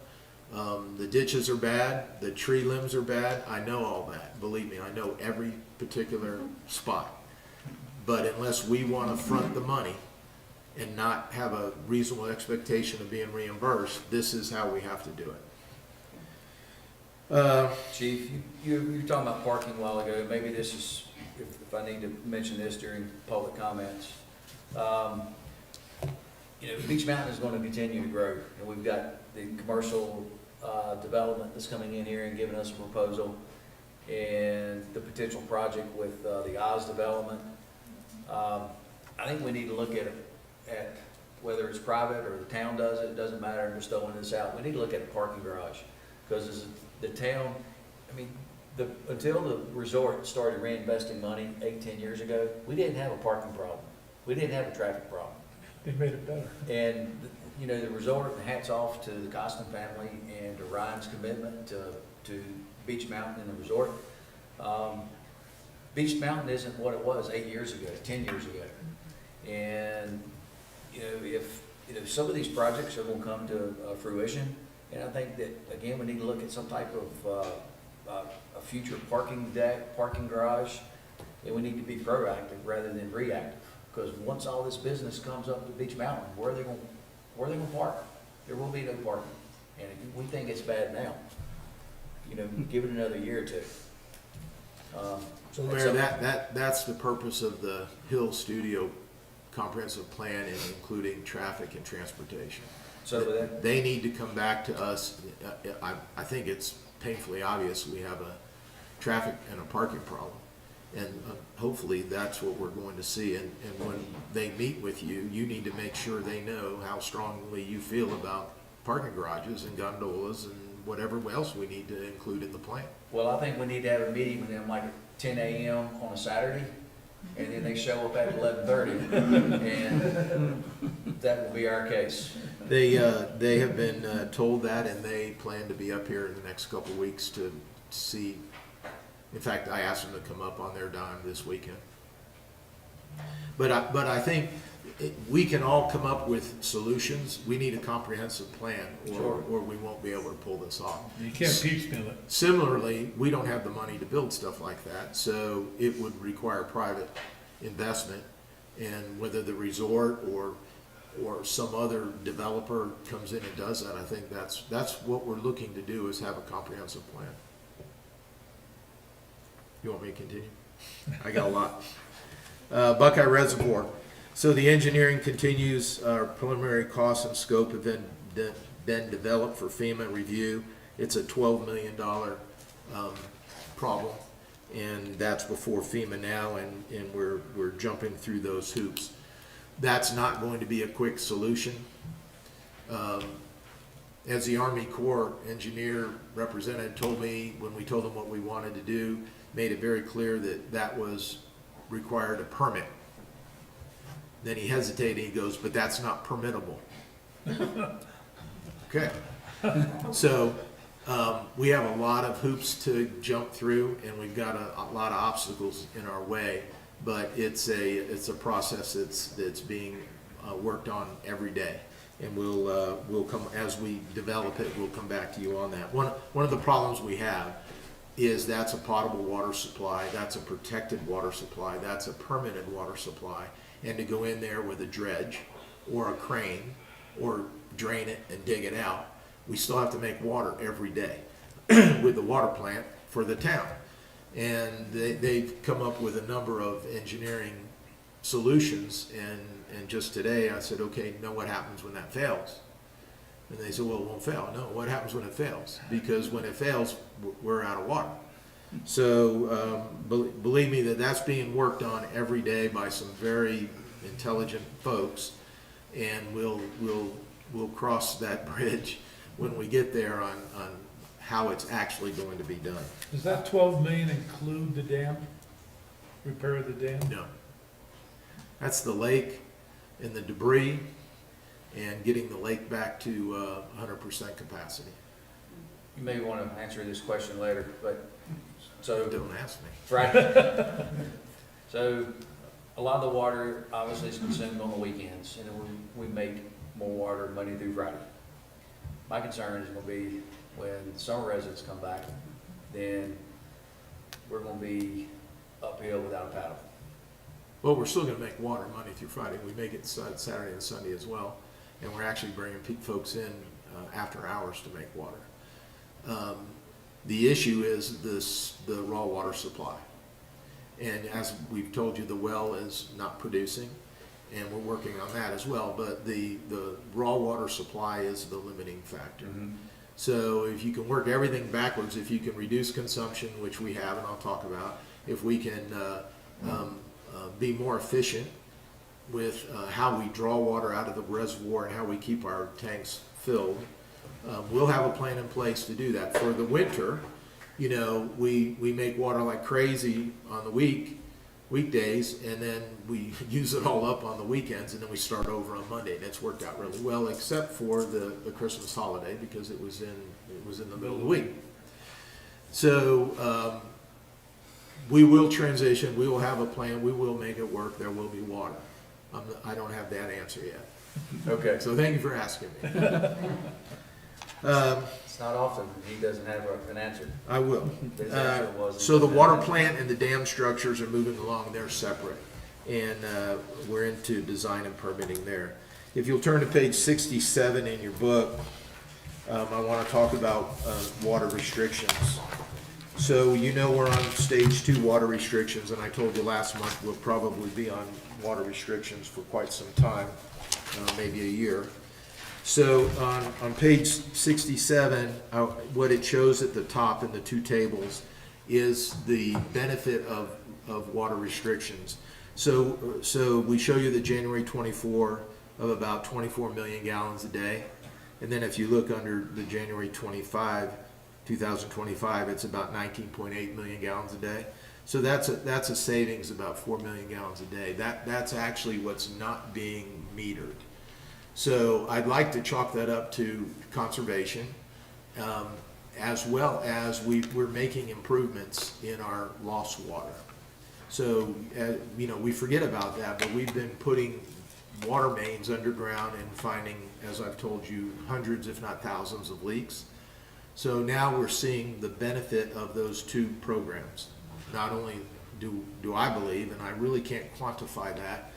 The ditches are bad. The tree limbs are bad. I know all that. Believe me, I know every particular spot. But unless we want to front the money and not have a reasonable expectation of being reimbursed, this is how we have to do it. Chief, you were talking about parking a while ago. Maybe this is, if I need to mention this during public comments. Beach Mountain is going to continue to grow, and we've got the commercial development that's coming in here and giving us a proposal, and the potential project with the Oz development. I think we need to look at whether it's private or the town does it, doesn't matter, I'm just throwing this out. We need to look at a parking garage, because the town, until the resort started reinvesting money 8-10 years ago, we didn't have a parking problem. We didn't have a traffic problem. They made it better. And, the resort, hats off to the Costin family and to Ryan's commitment to Beach Mountain and the resort. Beach Mountain isn't what it was 8 years ago, 10 years ago. And, if some of these projects are gonna come to fruition, and I think that, again, we need to look at some type of a future parking deck, parking garage, and we need to be proactive rather than reactive. Because once all this business comes up to Beach Mountain, where are they gonna park? There will be no parking. And if we think it's bad now, give it another year or two. So Mayor, that's the purpose of the Hill Studio comprehensive plan, and including traffic and transportation. So They need to come back to us. I think it's painfully obvious we have a traffic and a parking problem. And hopefully that's what we're going to see. And when they meet with you, you need to make sure they know how strongly you feel about parking garages and gondolas and whatever else we need to include in the plan. Well, I think we need to have a meeting with them like at 10 a.m. on a Saturday, and then they show up at 11:30, and that will be our case. They have been told that, and they plan to be up here in the next couple of weeks to see. In fact, I asked them to come up on their dime this weekend. But I think we can all come up with solutions. We need a comprehensive plan, or we won't be able to pull this off. You can't piecemeal it. Similarly, we don't have the money to build stuff like that, so it would require private investment. And whether the resort or some other developer comes in and does that, I think that's what we're looking to do, is have a comprehensive plan. You want me to continue? I got a lot. Buckeye Reservoir. So the engineering continues. Our preliminary costs and scope have been developed for FEMA review. It's a $12 million problem, and that's before FEMA now, and we're jumping through those hoops. That's not going to be a quick solution. As the Army Corps engineer representative told me when we told them what we wanted to do, made it very clear that was required a permit. Then he hesitated, he goes, but that's not permittable. Okay. So we have a lot of hoops to jump through, and we've got a lot of obstacles in our way, but it's a process that's being worked on every day. And we'll come, as we develop it, we'll come back to you on that. One of the problems we have is that's a potable water supply, that's a protected water supply, that's a permitted water supply. And to go in there with a dredge or a crane or drain it and dig it out, we still have to make water every day with the water plant for the town. And they've come up with a number of engineering solutions, and just today I said, okay, know what happens when that fails? And they said, well, it won't fail. No, what happens when it fails? Because when it fails, we're out of water. So believe me, that's being worked on every day by some very intelligent folks, and we'll cross that bridge when we get there on how it's actually going to be done. Does that 12 million include the dam? Repair of the dam? No. That's the lake and the debris and getting the lake back to 100% capacity. You may want to answer this question later, but so Don't ask me. right. So a lot of the water obviously is consumed on the weekends, and then we make more water Monday through Friday. My concern is going to be when summer residents come back, then we're going to be uphill without a paddle. Well, we're still gonna make water Monday through Friday. We make it Saturday and Sunday as well. And we're actually bringing folks in after hours to make water. The issue is the raw water supply. And as we've told you, the well is not producing, and we're working on that as well. But the raw water supply is the limiting factor. So if you can work everything backwards, if you can reduce consumption, which we have, and I'll talk about, if we can be more efficient with how we draw water out of the reservoir and how we keep our tanks filled, we'll have a plan in place to do that. For the winter, you know, we make water like crazy on the weekdays, and then we use it all up on the weekends, and then we start over on Monday, and it's worked out really well, except for the Christmas holiday, because it was in the middle of the week. So we will transition, we will have a plan, we will make it work, there will be water. I don't have that answer yet. Okay. So thank you for asking me. It's not often he doesn't have an answer. I will. His answer was- So the water plant and the dam structures are moving along, they're separate. And we're into design and permitting there. If you'll turn to page 67 in your book, I want to talk about water restrictions. So you know we're on stage 2 water restrictions, and I told you last month we'll probably be on water restrictions for quite some time, maybe a year. So on page 67, what it shows at the top in the 2 tables is the benefit of water restrictions. So we show you the January 24 of about 24 million gallons a day. And then if you look under the January 2025, it's about 19.8 million gallons a day. So that's a savings about 4 million gallons a day. That's actually what's not being metered. So I'd like to chalk that up to conservation, as well as we're making improvements in our lost water. So, you know, we forget about that, but we've been putting water mains underground and finding, as I've told you, hundreds if not thousands of leaks. So now we're seeing the benefit of those 2 programs. Not only do I believe, and I really can't quantify that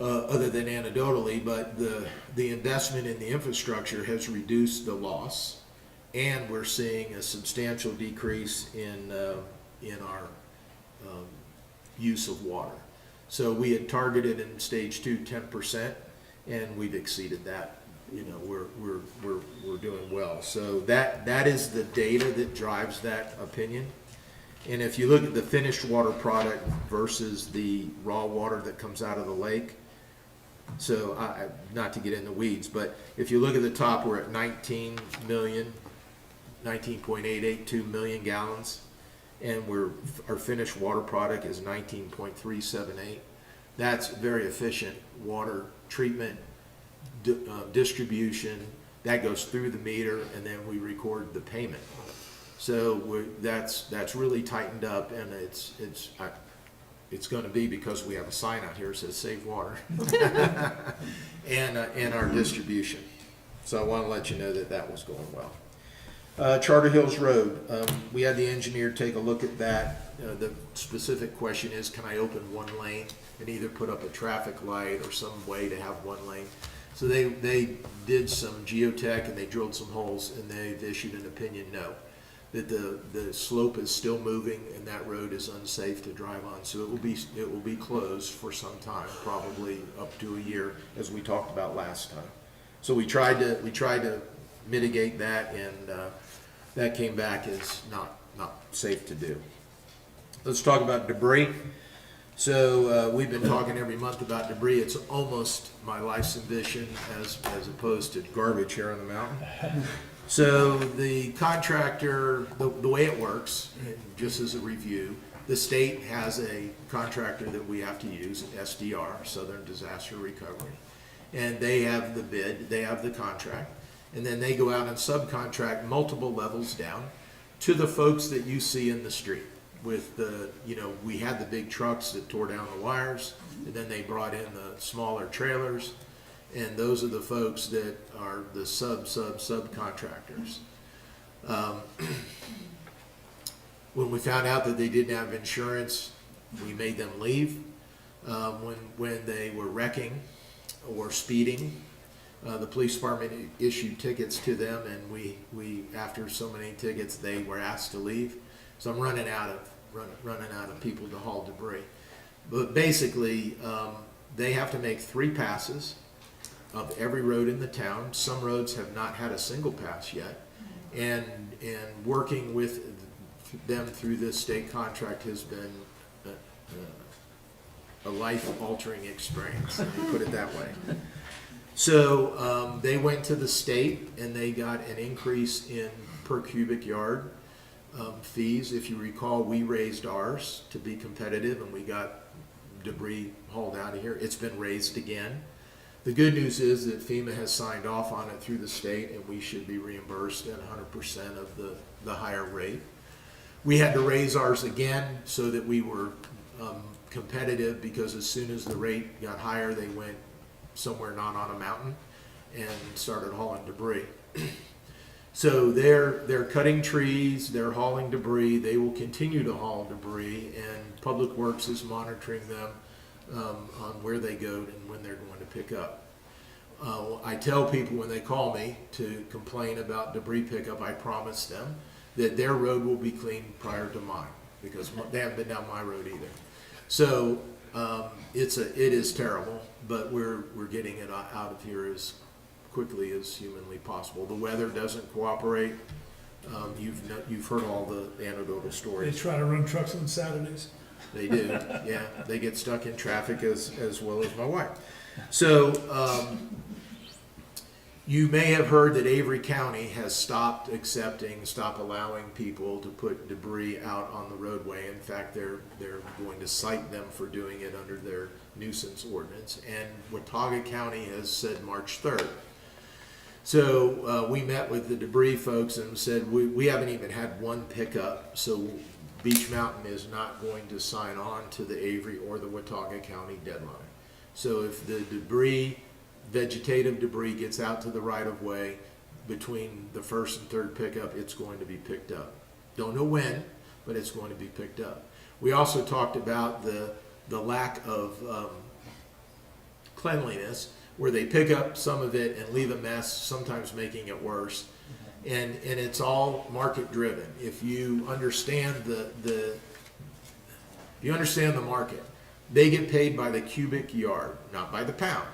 other than anecdotally, but the investment in the infrastructure has reduced the loss, and we're seeing a substantial decrease in our use of water. So we had targeted in stage 2 10%, and we've exceeded that. You know, we're doing well. So that is the data that drives that opinion. And if you look at the finished water product versus the raw water that comes out of the lake, so not to get in the weeds, but if you look at the top, we're at 19.882 million gallons, and our finished water product is 19.378. That's very efficient water treatment, distribution. That goes through the meter, and then we record the payment. So that's really tightened up, and it's going to be because we have a sign out here that says "Save Water," and our distribution. So I want to let you know that was going well. Charter Hills Road, we had the engineer take a look at that. The specific question is, can I open one lane and either put up a traffic light or some way to have one lane? So they did some geotech and they drilled some holes, and they've issued an opinion no, that the slope is still moving and that road is unsafe to drive on. So it will be closed for some time, probably up to a year, as we talked about last time. So we tried to mitigate that, and that came back as not safe to do. Let's talk about debris. So we've been talking every month about debris. It's almost my life's ambition as opposed to garbage here on the mountain. So the contractor, the way it works, just as a review, the state has a contractor that we have to use, SDR, Southern Disaster Recovery. And they have the bid, they have the contract, and then they go out and subcontract multiple levels down to the folks that you see in the street. With we had the big trucks that tore down the wires, and then they brought in the smaller trailers, and those are the folks that are the subcontractors. When we found out that they didn't have insurance, we made them leave. when they were wrecking or speeding. The police department issued tickets to them, and we after so many tickets, they were asked to leave. So I'm running out of people to haul debris. But basically, they have to make 3 passes of every road in the town. Some roads have not had a single pass yet, and working with them through this state contract has been a life-altering experience. Let me put it that way. So they went to the state and they got an increase in per cubic yard fees. If you recall, we raised ours to be competitive and we got debris hauled out of here. It's been raised again. The good news is that FEMA has signed off on it through the state and we should be reimbursed at 100% of the higher rate. We had to raise ours again so that we were competitive, because as soon as the rate got higher, they went somewhere not on a mountain and started hauling debris. So they're cutting trees, they're hauling debris, they will continue to haul debris, and Public Works is monitoring them on where they go and when they're going to pick up. I tell people when they call me to complain about debris pickup, I promise them that their road will be cleaned prior to mine, because they haven't been down my road either. So it is terrible, but we're getting it out of here as quickly as humanly possible. The weather doesn't cooperate. You've heard all the anecdotal They stories. try to run trucks on Saturdays. They do, yeah. They get stuck in traffic as well as my wife. So you may have heard that Avery County has stopped allowing people to put debris out on the roadway. In fact, they're going to cite them for doing it under their nuisance ordinance. And Watauga County has said March 3rd. So we met with the debris folks and said we haven't even had one pickup. So Beech Mountain is not going to sign on to the Avery or the Watauga County deadline. So if the vegetative debris gets out to the right-of-way between the first and third pickup, it's going to be picked up. Don't know when, but it's going to be picked up. We also talked about the lack of cleanliness, where they pick up some of it and leave a mess, sometimes making it worse. And it's all market driven. If you understand the market, they get paid by the cubic yard, not by the pound.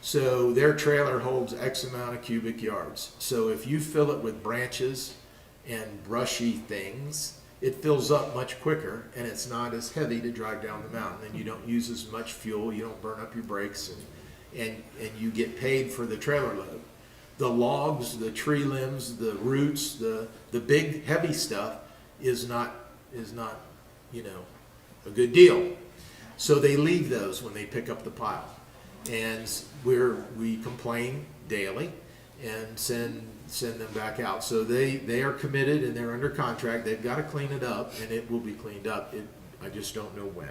So their trailer holds X amount of cubic yards. So if you fill it with branches and brushy things, it fills up much quicker and it's not as heavy to drive down the mountain, and you don't use as much fuel, you don't burn up your brakes, and you get paid for the trailer load. The logs, the tree limbs, the roots, the big heavy stuff is not a good deal. So they leave those when they pick up the pile. And we complain daily and send them back out. So they are committed and they're under contract. They've got to clean it up, and it will be cleaned up. I just don't know when.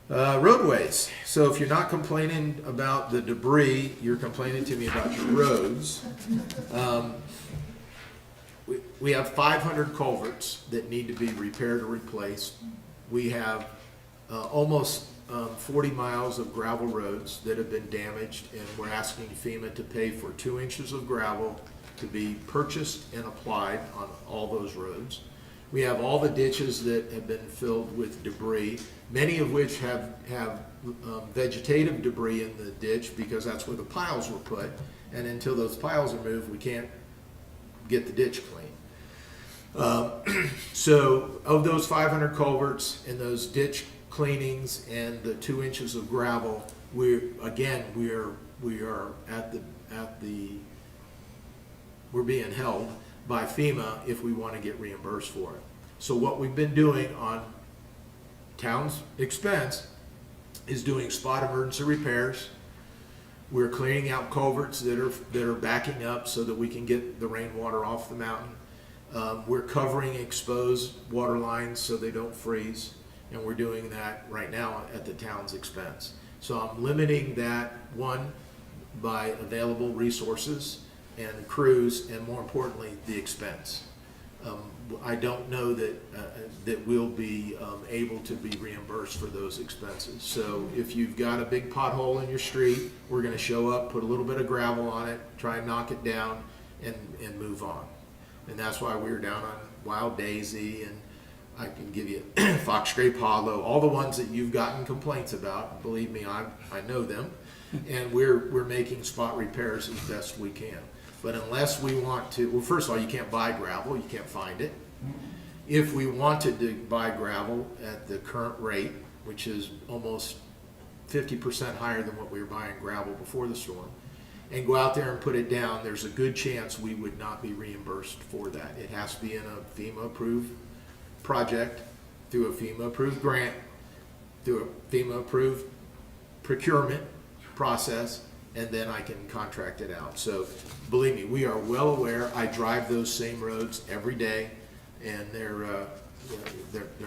Roadways. So if you're not complaining about the debris, you're complaining to me about your roads. We have 500 culverts that need to be repaired or replaced. We have almost 40 miles of gravel roads that have been damaged, and we're asking FEMA to pay for 2 inches of gravel to be purchased and applied on all those roads. We have all the ditches that have been filled with debris, many of which have vegetative debris in the ditch because that's where the piles were put, and until those piles are moved, we can't get the ditch clean. So of those 500 culverts and those ditch cleanings and the 2 inches of gravel, we're being held by FEMA if we want to get reimbursed for it. So what we've been doing on town's expense is doing spot emergency repairs. We're cleaning out culverts that are backing up so that we can get the rainwater off the mountain. We're covering exposed water lines so they don't freeze, and we're doing that right now at the town's expense. So I'm limiting that, one, by available resources and crews, and more importantly, the expense. I don't know that, that we'll be able to be reimbursed for those expenses. So if you've got a big pothole in your street, we're gonna show up, put a little bit of gravel on it, try and knock it down, and move on. And that's why we were down on Wild Daisy, and I can give you Fox Scrape Hollow, all the ones that you've gotten complaints about. Believe me, I know them. And we're making spot repairs as best we can. But unless we want to, well, first of all, you can't buy gravel, you can't find it. If we wanted to buy gravel at the current rate, which is almost 50% higher than what we were buying gravel before the storm, and go out there and put it down, there's a good chance we would not be reimbursed for that. It has to be in a FEMA-approved project, through a FEMA-approved grant, through a FEMA-approved procurement process, and then I can contract it out. So believe me, we are well aware. I drive those same roads every day, and they're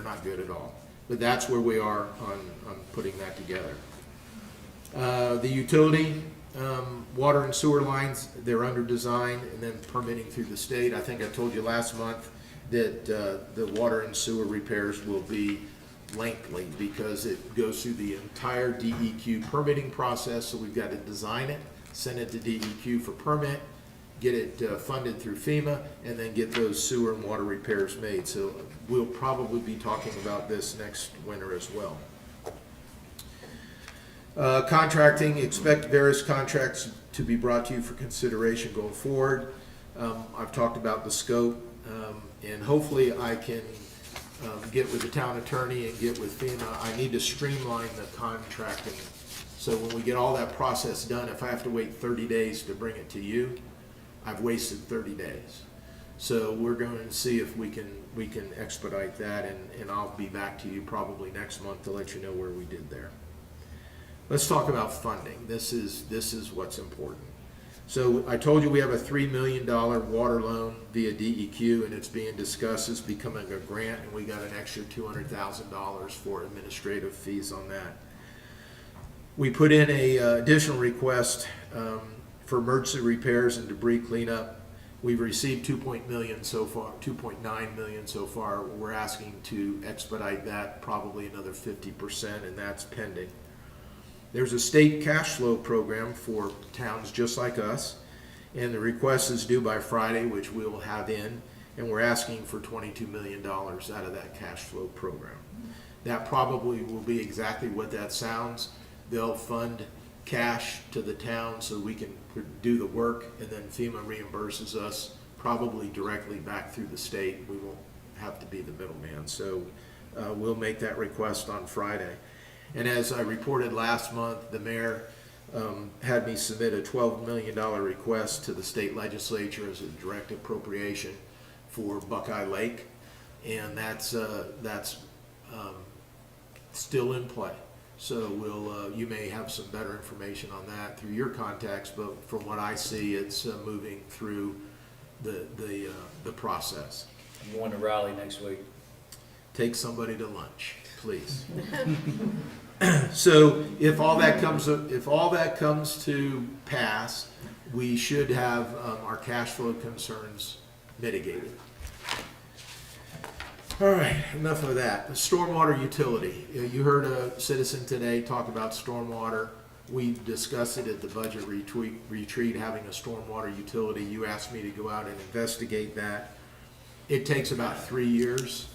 not good at all. But that's where we are on putting that together. The utility, water and sewer lines, they're under design and then permitting through the state. I think I told you last month that the water and sewer repairs will be lengthy because it goes through the entire DEQ permitting process. So we've got to design it, send it to DEQ for permit, get it funded through FEMA, and then get those sewer and water repairs made. So we'll probably be talking about this next winter as well. Contracting, expect various contracts to be brought to you for consideration going forward. I've talked about the scope, and hopefully I can get with the town attorney and get with FEMA. I need to streamline the contracting. So when we get all that process done, if I have to wait 30 days to bring it to you, I've wasted 30 days. So we're going to see if we can expedite that, and I'll be back to you probably next month to let you know where we did there. Let's talk about funding. This is what's important. So I told you we have a $3 million water loan via DEQ, and it's being discussed as becoming a grant, and we got an extra $200,000 for administrative fees on that. We put in a additional request for emergency repairs and debris cleanup. We've received $2.9 million so far. We're asking to expedite that probably another 50%, and that's pending. There's a state cash flow program for towns just like us, and the request is due by Friday, which we'll have in, and we're asking for $22 million out of that cash flow program. That probably will be exactly what that sounds. They'll fund cash to the town so we can do the work, and then FEMA reimburses us probably directly back through the state. We won't have to be the middleman. So we'll make that request on Friday. And as I reported last month, the mayor had me submit a $12 million request to the state legislature as a direct appropriation for Buckeye Lake, and that's still in play. So you may have some better information on that through your contacts, but from what I see, it's moving through the process. I'm going to Raleigh next week. Take somebody to lunch, please. So if all that comes to pass, we should have our cash flow concerns mitigated. All right, enough of that. Stormwater utility. You heard a citizen today talk about stormwater. We discussed it at the budget retreat, having a stormwater utility. You asked me to go out and investigate that. It takes about 3 years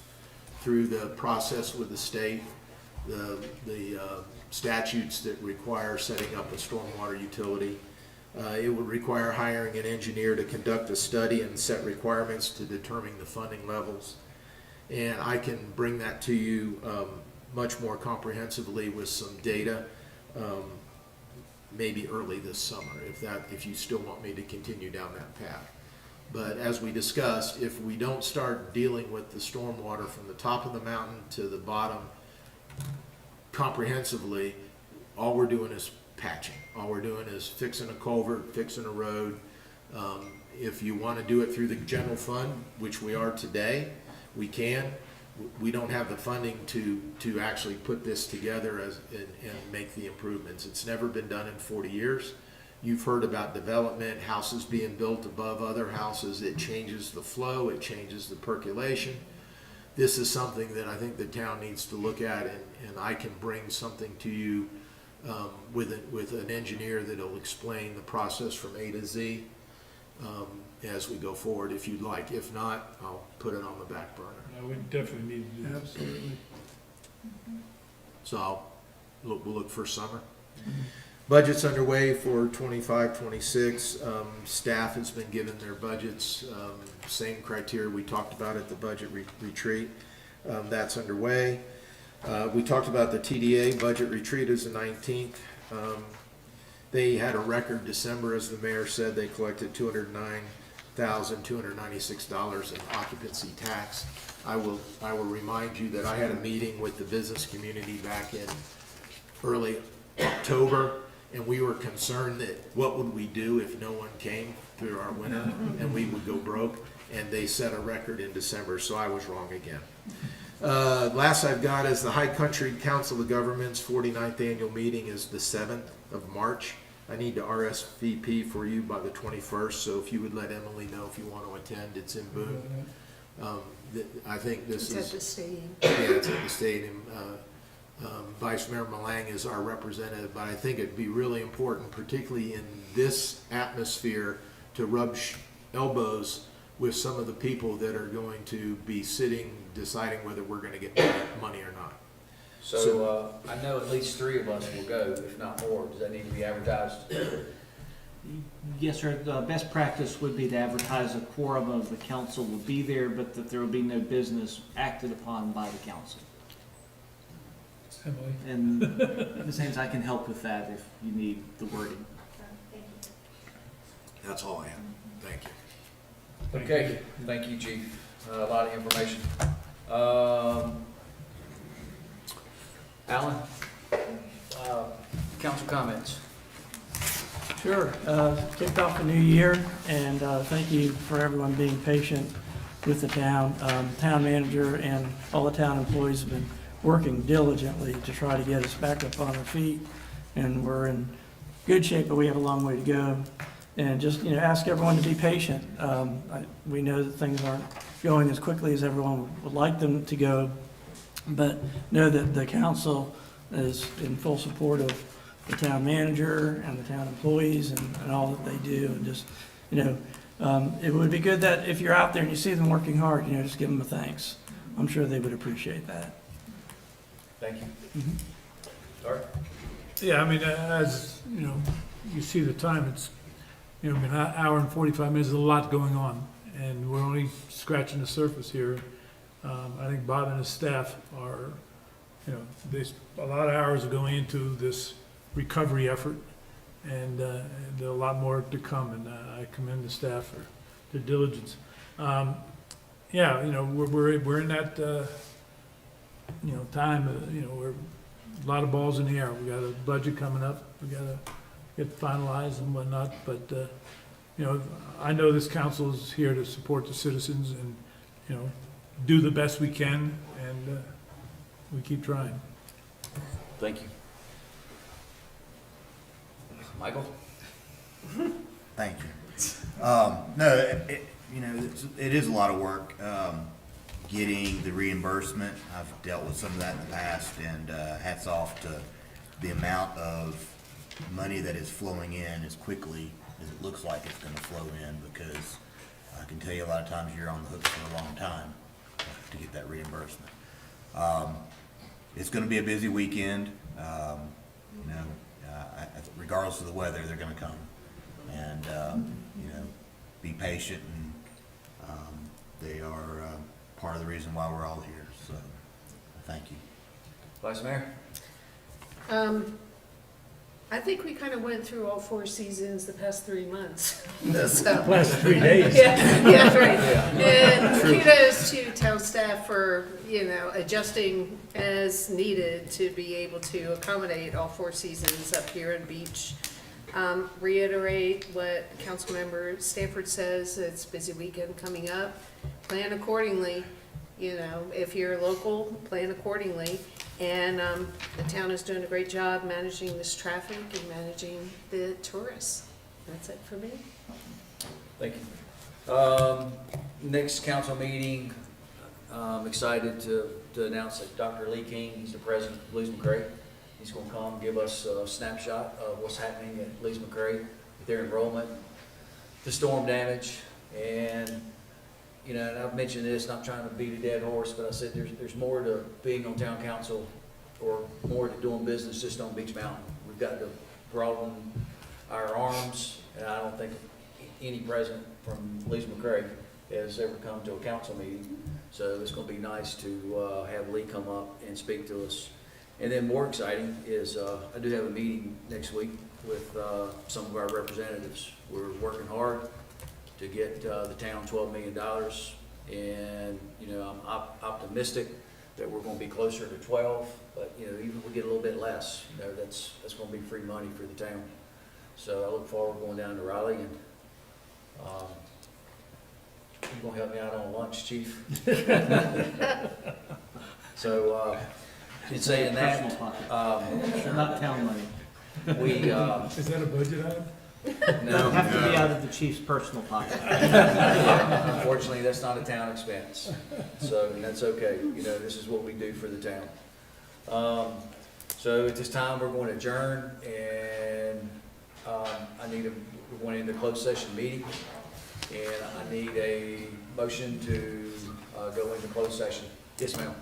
through the process with the state. The statutes that require setting up a stormwater utility. It would require hiring an engineer to conduct a study and set requirements to determine the funding levels. And I can bring that to you much more comprehensively with some data, maybe early this summer, if you still want me to continue down that path. But as we discussed, if we don't start dealing with the stormwater from the top of the mountain to the bottom comprehensively, all we're doing is patching. All we're doing is fixing a culvert, fixing a road. If you want to do it through the general fund, which we are today, we can. We don't have the funding to actually put this together and make the improvements. It's never been done in 40 years. You've heard about development, houses being built above other houses. It changes the flow, it changes the percolation. This is something that I think the town needs to look at, and I can bring something to you with an engineer that'll explain the process from A to Z as we go forward, if you'd like. If not, I'll put it on the back burner. No, we definitely need to do that. Absolutely. So we'll look for summer. Budget's underway for 25-26. Staff has been given their budgets, same criteria we talked about at the budget retreat. That's underway. We talked about the TDA budget retreat is the 19th. They had a record December, as the mayor said. They collected $209,296 in occupancy tax. I will remind you that I had a meeting with the business community back in early October, and we were concerned that what would we do if no one came through our winter and we would go broke, and they set a record in December, so I was wrong again. Last I've got is the High Country Council of Governments 49th annual meeting is the 7th of March. I need to RSVP for you by the 21st, so if you would let Emily know if you want to attend, it's in Boone. I think this It's is... at the stadium. Yeah, it's at the stadium. Vice Mayor Malang is our representative, but I think it'd be really important, particularly in this atmosphere, to rub elbows with some of the people that are going to be sitting, deciding whether we're going to get money or not. So, I know at least 3 of us will go, if not more. Does that need to be advertised? Yes, sir. The best practice would be to advertise a quorum of the council will be there, but that there will be no business acted upon by the council. Emily? And Ms. Haynes, I can help with that if you need the wording. That's all I have. Thank you. Okay, thank you, Chief. A lot of information. Alan, council comments. Sure. Kicked off a new year, and thank you for everyone being patient with the town. Town manager and all the town employees have been working diligently to try to get us back up on our feet, and we're in good shape, but we have a long way to go. And just, ask everyone to be patient. We know that things aren't going as quickly as everyone would like them to go, but know that the council is in full support of the town manager and the town employees and all that they do. And just, it would be good that if you're out there and you see them working hard, just give them a thanks. I'm sure they would appreciate that. Thank you. Art? Yeah, I mean, as, you see the time, it's, an hour and 45 minutes, there's a lot going on, and we're only scratching the surface here. I think Bob and his staff are, there's a lot of hours are going into this recovery effort, and there's a lot more to come, and I commend the staff for their diligence. We're in that, time, we're a lot of balls in the air. We got a budget coming up. We got to get finalized and whatnot. But I know this council is here to support the citizens and do the best we can, and we keep trying. Thank you. Michael? Thank you. No, it is a lot of work. Getting the reimbursement, I've dealt with some of that in the past, and hats off to the amount of money that is flowing in as quickly as it looks like it's going to flow in, because I can tell you a lot of times you're on the hook for a long time to get that reimbursement. It's going to be a busy weekend. Regardless of the weather, they're going to come, and be patient, and they are part of the reason why we're all here. So, thank you. Vice Mayor? I think we kind of went through all 4 seasons the past 3 months. Last 3 days. Yeah, right. And kudos to town staff for, adjusting as needed to be able to accommodate all 4 seasons up here in Beach. Reiterate what Councilmember Stanford says, it's a busy weekend coming up. Plan accordingly. If you're local, plan accordingly. And the town is doing a great job managing this traffic and managing the tourists. That's it for me. Thank you. Next council meeting, I'm excited to announce that Dr. Lee King, he's the president of Lees McRae. He's gonna come give us a snapshot of what's happening at Lees McRae, with their enrollment, the storm damage, and, you know, and I've mentioned this, not trying to beat a dead horse, but I said there's more to being on town council, or more to doing business just on Beach Mountain. We've got to broaden our arms, and I don't think any president from Lees McRae has ever come to a council meeting. So it's gonna be nice to have Lee come up and speak to us. And then more exciting is, I do have a meeting next week with some of our representatives. We're working hard to get the town $12 million. And, you know, I'm optimistic that we're gonna be closer to 12, but, you know, even if we get a little bit less, you know, that's gonna be free money for the town. So I look forward to going down to Raleigh, and you gonna help me out on lunch, chief? So, in saying Personal that, pocket. Not town money. we, Is that a budget item? It'll have to be out of the chief's personal pocket. unfortunately, that's not a town expense, so that's okay. You know, this is what we do for the town. So at this time, we're going to adjourn, and we're going into closed session meeting, and I need a motion to go into closed session. Yes, ma'am.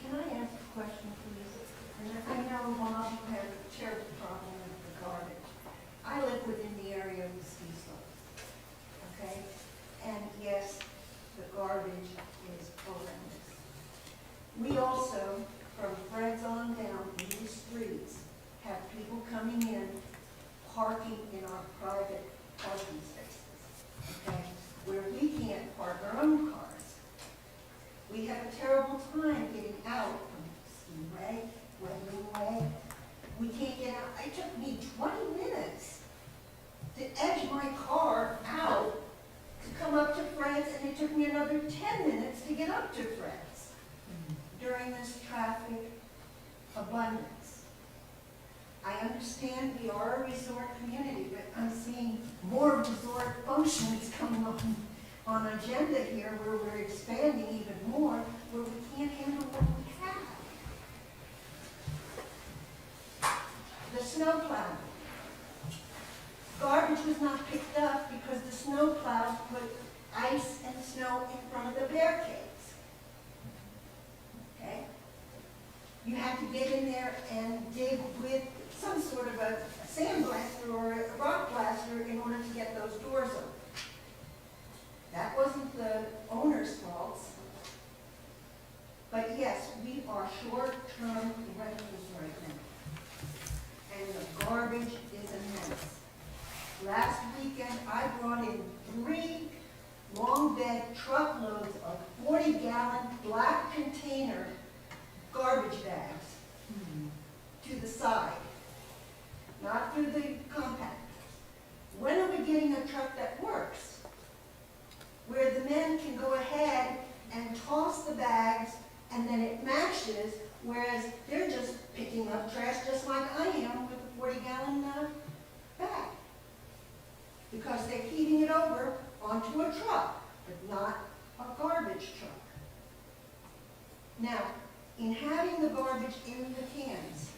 Can I ask a question, please? And I know Bob has a terrible problem with the garbage. I live within the area of the ski slopes, okay? And yes, the garbage is horrendous. We also, from Fred's on down in the streets, have people coming in, parking in our private parking spaces, okay? Where we can't park our own cars. We have a terrible time getting out from Skiway, Weatherly Way. We can't get out. It took me 20 minutes to edge my car out to come up to Fred's, and it took me another 10 minutes to get up to Fred's during this traffic abundance. I understand we are a resort community, but I'm seeing more resort functions coming on agenda here where we're expanding even more, where we can't handle what we have. The snow plow. Garbage was not picked up because the snow plows put ice and snow in front of the barricades. Okay? You had to get in there and dig with some sort of a sandblaster or a rock blaster in order to get those doors open. That wasn't the owner's fault. But yes, we are short-term rentals right now. And the garbage is a mess. Last weekend, I brought in 3 long bed truckloads of 40-gallon black container garbage bags to the side, not through the compactors. When are we getting a truck that works? Where the men can go ahead and toss the bags and then it matches, whereas they're just picking up trash just like I am with a 40-gallon bag. Because they're heaving it over onto a truck, but not a garbage truck. Now, in having the garbage in the cans,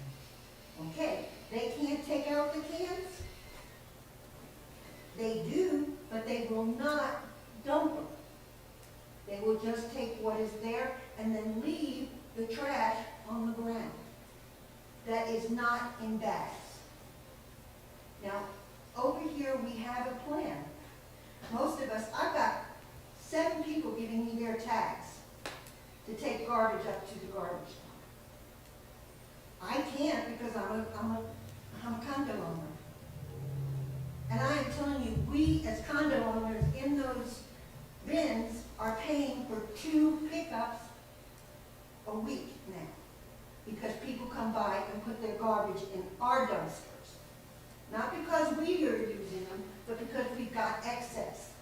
okay, they can't take out the cans. They do, but they will not dump them. They will just take what is there and then leave the trash on the ground. That is not in bags. Now, over here we have a plan. Most of us, I've got 7 people giving me their tags to take garbage up to the garbage dump. I can't because I'm a condo owner. And I am telling you, we as condo owners in those bins are paying for 2 pickups a week now because people come by and put their garbage in our dumpsters. Not because we are using them, but because we've got excess.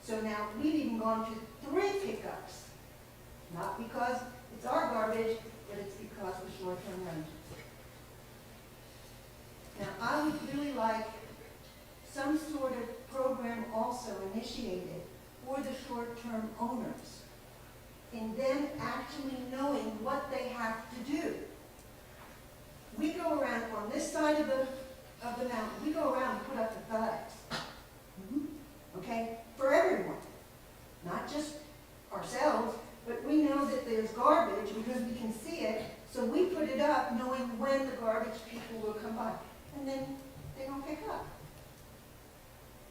So now we've even gone to 3 pickups. Not because it's our garbage, but it's because we're short-term rentals. Now I would really like some short-term owners in them actually knowing what they have to do. We go around on this side of the mountain, we go around and put up the flags. Okay, for everyone, not just ourselves, but we know that there's garbage because we can see it, so we put it up knowing when the garbage people will come by, and then they don't pick up.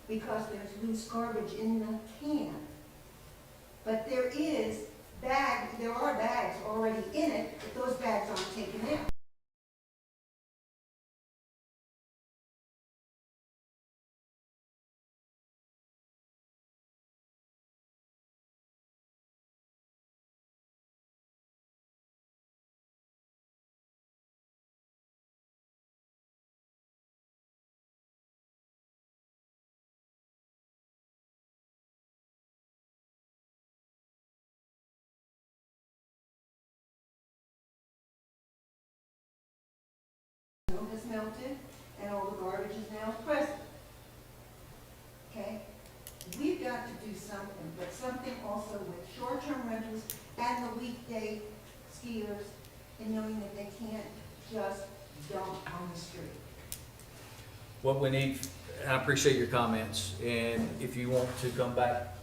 Because there's loose garbage in the can. But there are bags already in it, but those bags aren't taken out. Snow has melted and all the garbage is now present. Okay? We've got to do something, but something also with short-term rentals and the weekday skiers and knowing that they can't just dump on the street. What we need, I appreciate your comments, and if you want to come back,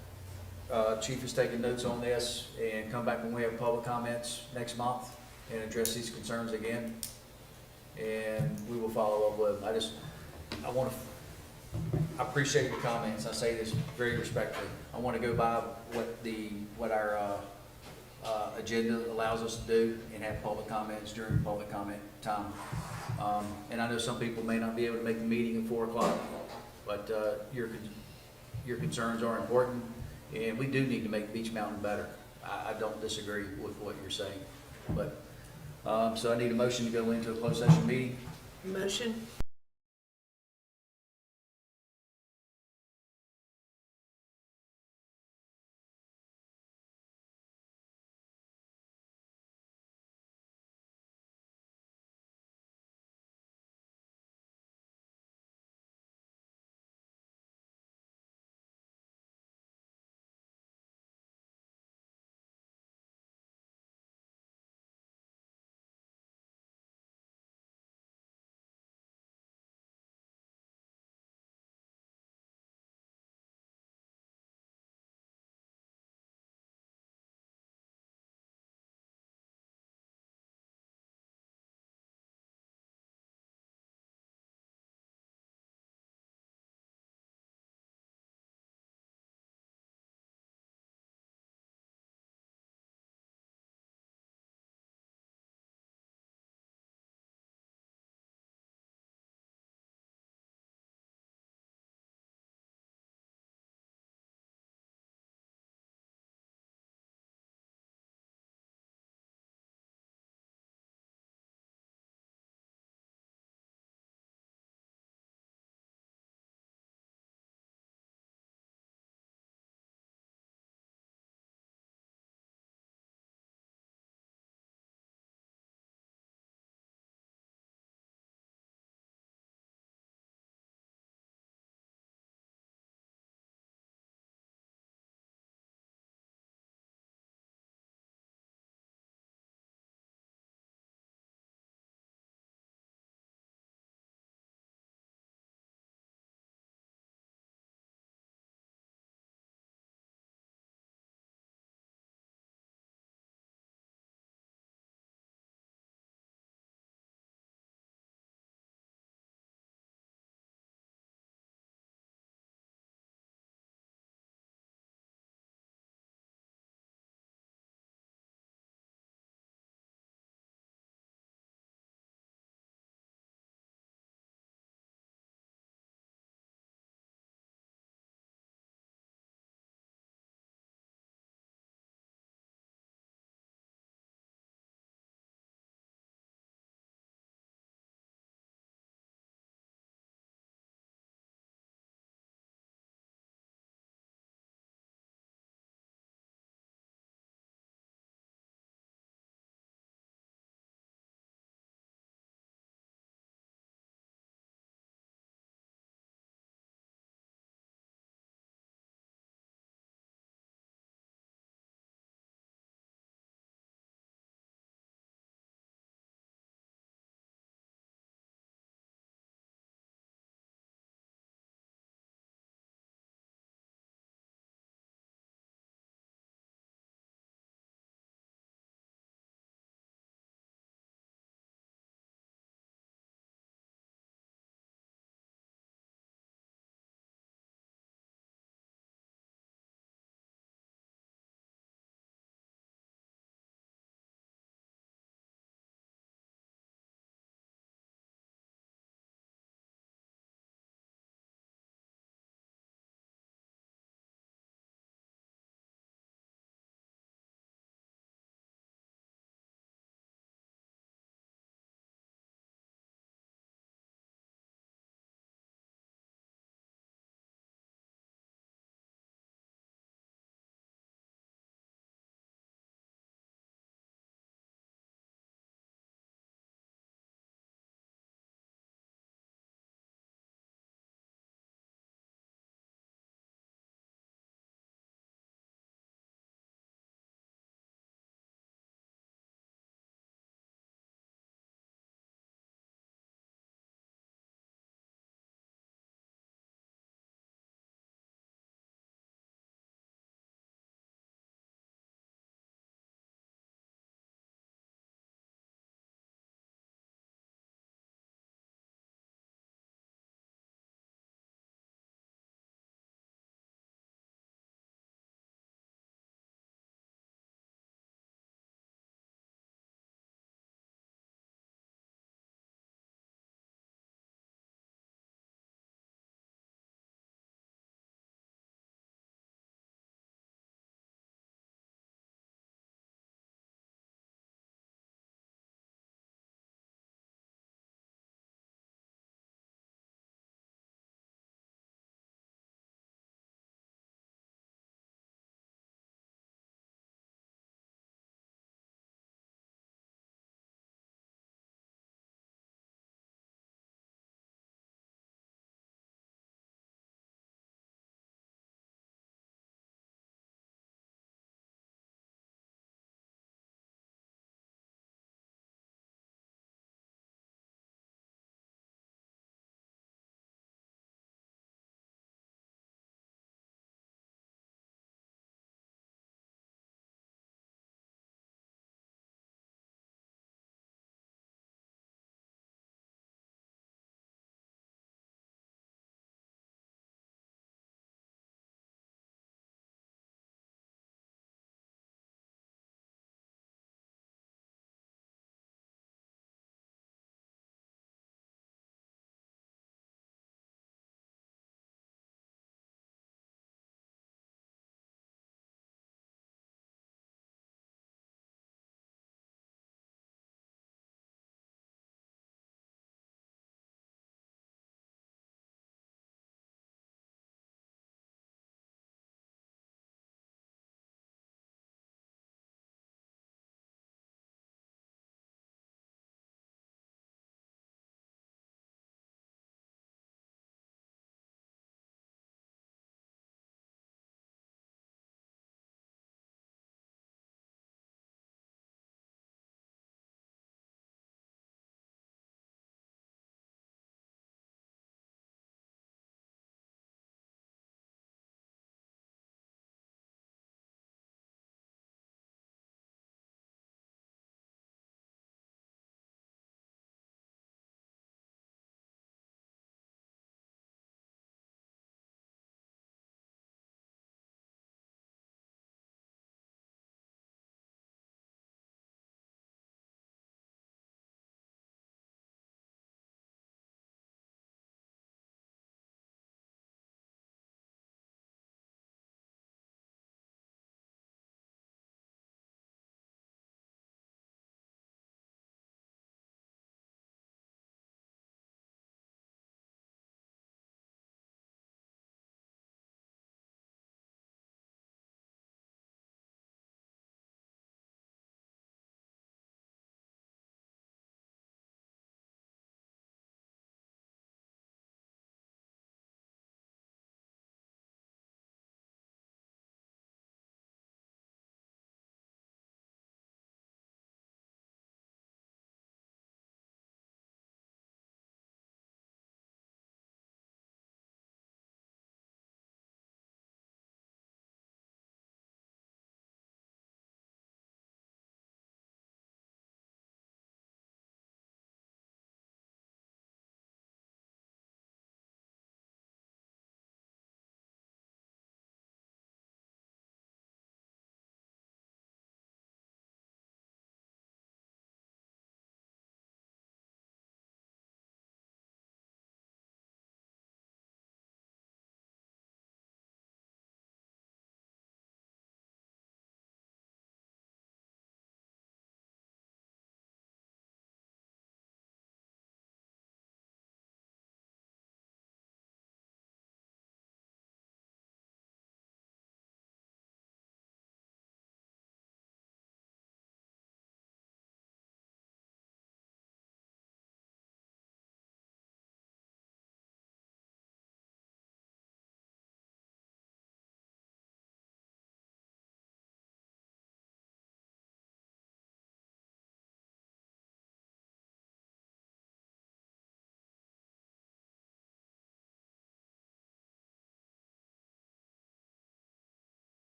Chief is taking notes on this, and come back when we have public comments next month and address these concerns again, and we will follow up with them. I appreciate your comments, I say this very respectfully. I want to go by what our agenda allows us to do and have public comments during public comment time. And I know some people may not be able to make the meeting at 4 o'clock, but your concerns are important, and we do need to make Beech Mountain better. I don't disagree with what you're saying, but, so I need a motion to go into a closed session meeting. Motion?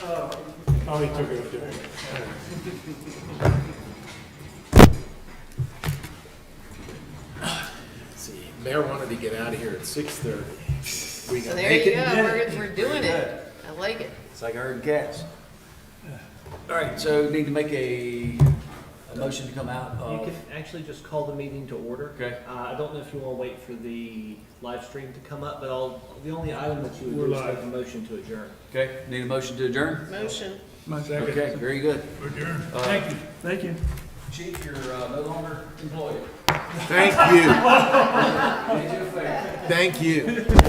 Oh, he took it up there. Let's see, Mayor wanted to get out of here at 6:30. We So gonna there make you it? go, we're doing it. I like it. It's like herding cats. All right, so need to make a motion to come out You of, can actually just call the meeting to order. okay? I don't know if you want to wait for the live stream to come up, but the only item that you would We're do is live. take a motion to adjourn. Okay, need a motion to adjourn? Motion. Okay, very good. We're adjourned. Thank you. Thank you. Chief, you're no longer employed. Thank you, Did you a favor. thank you.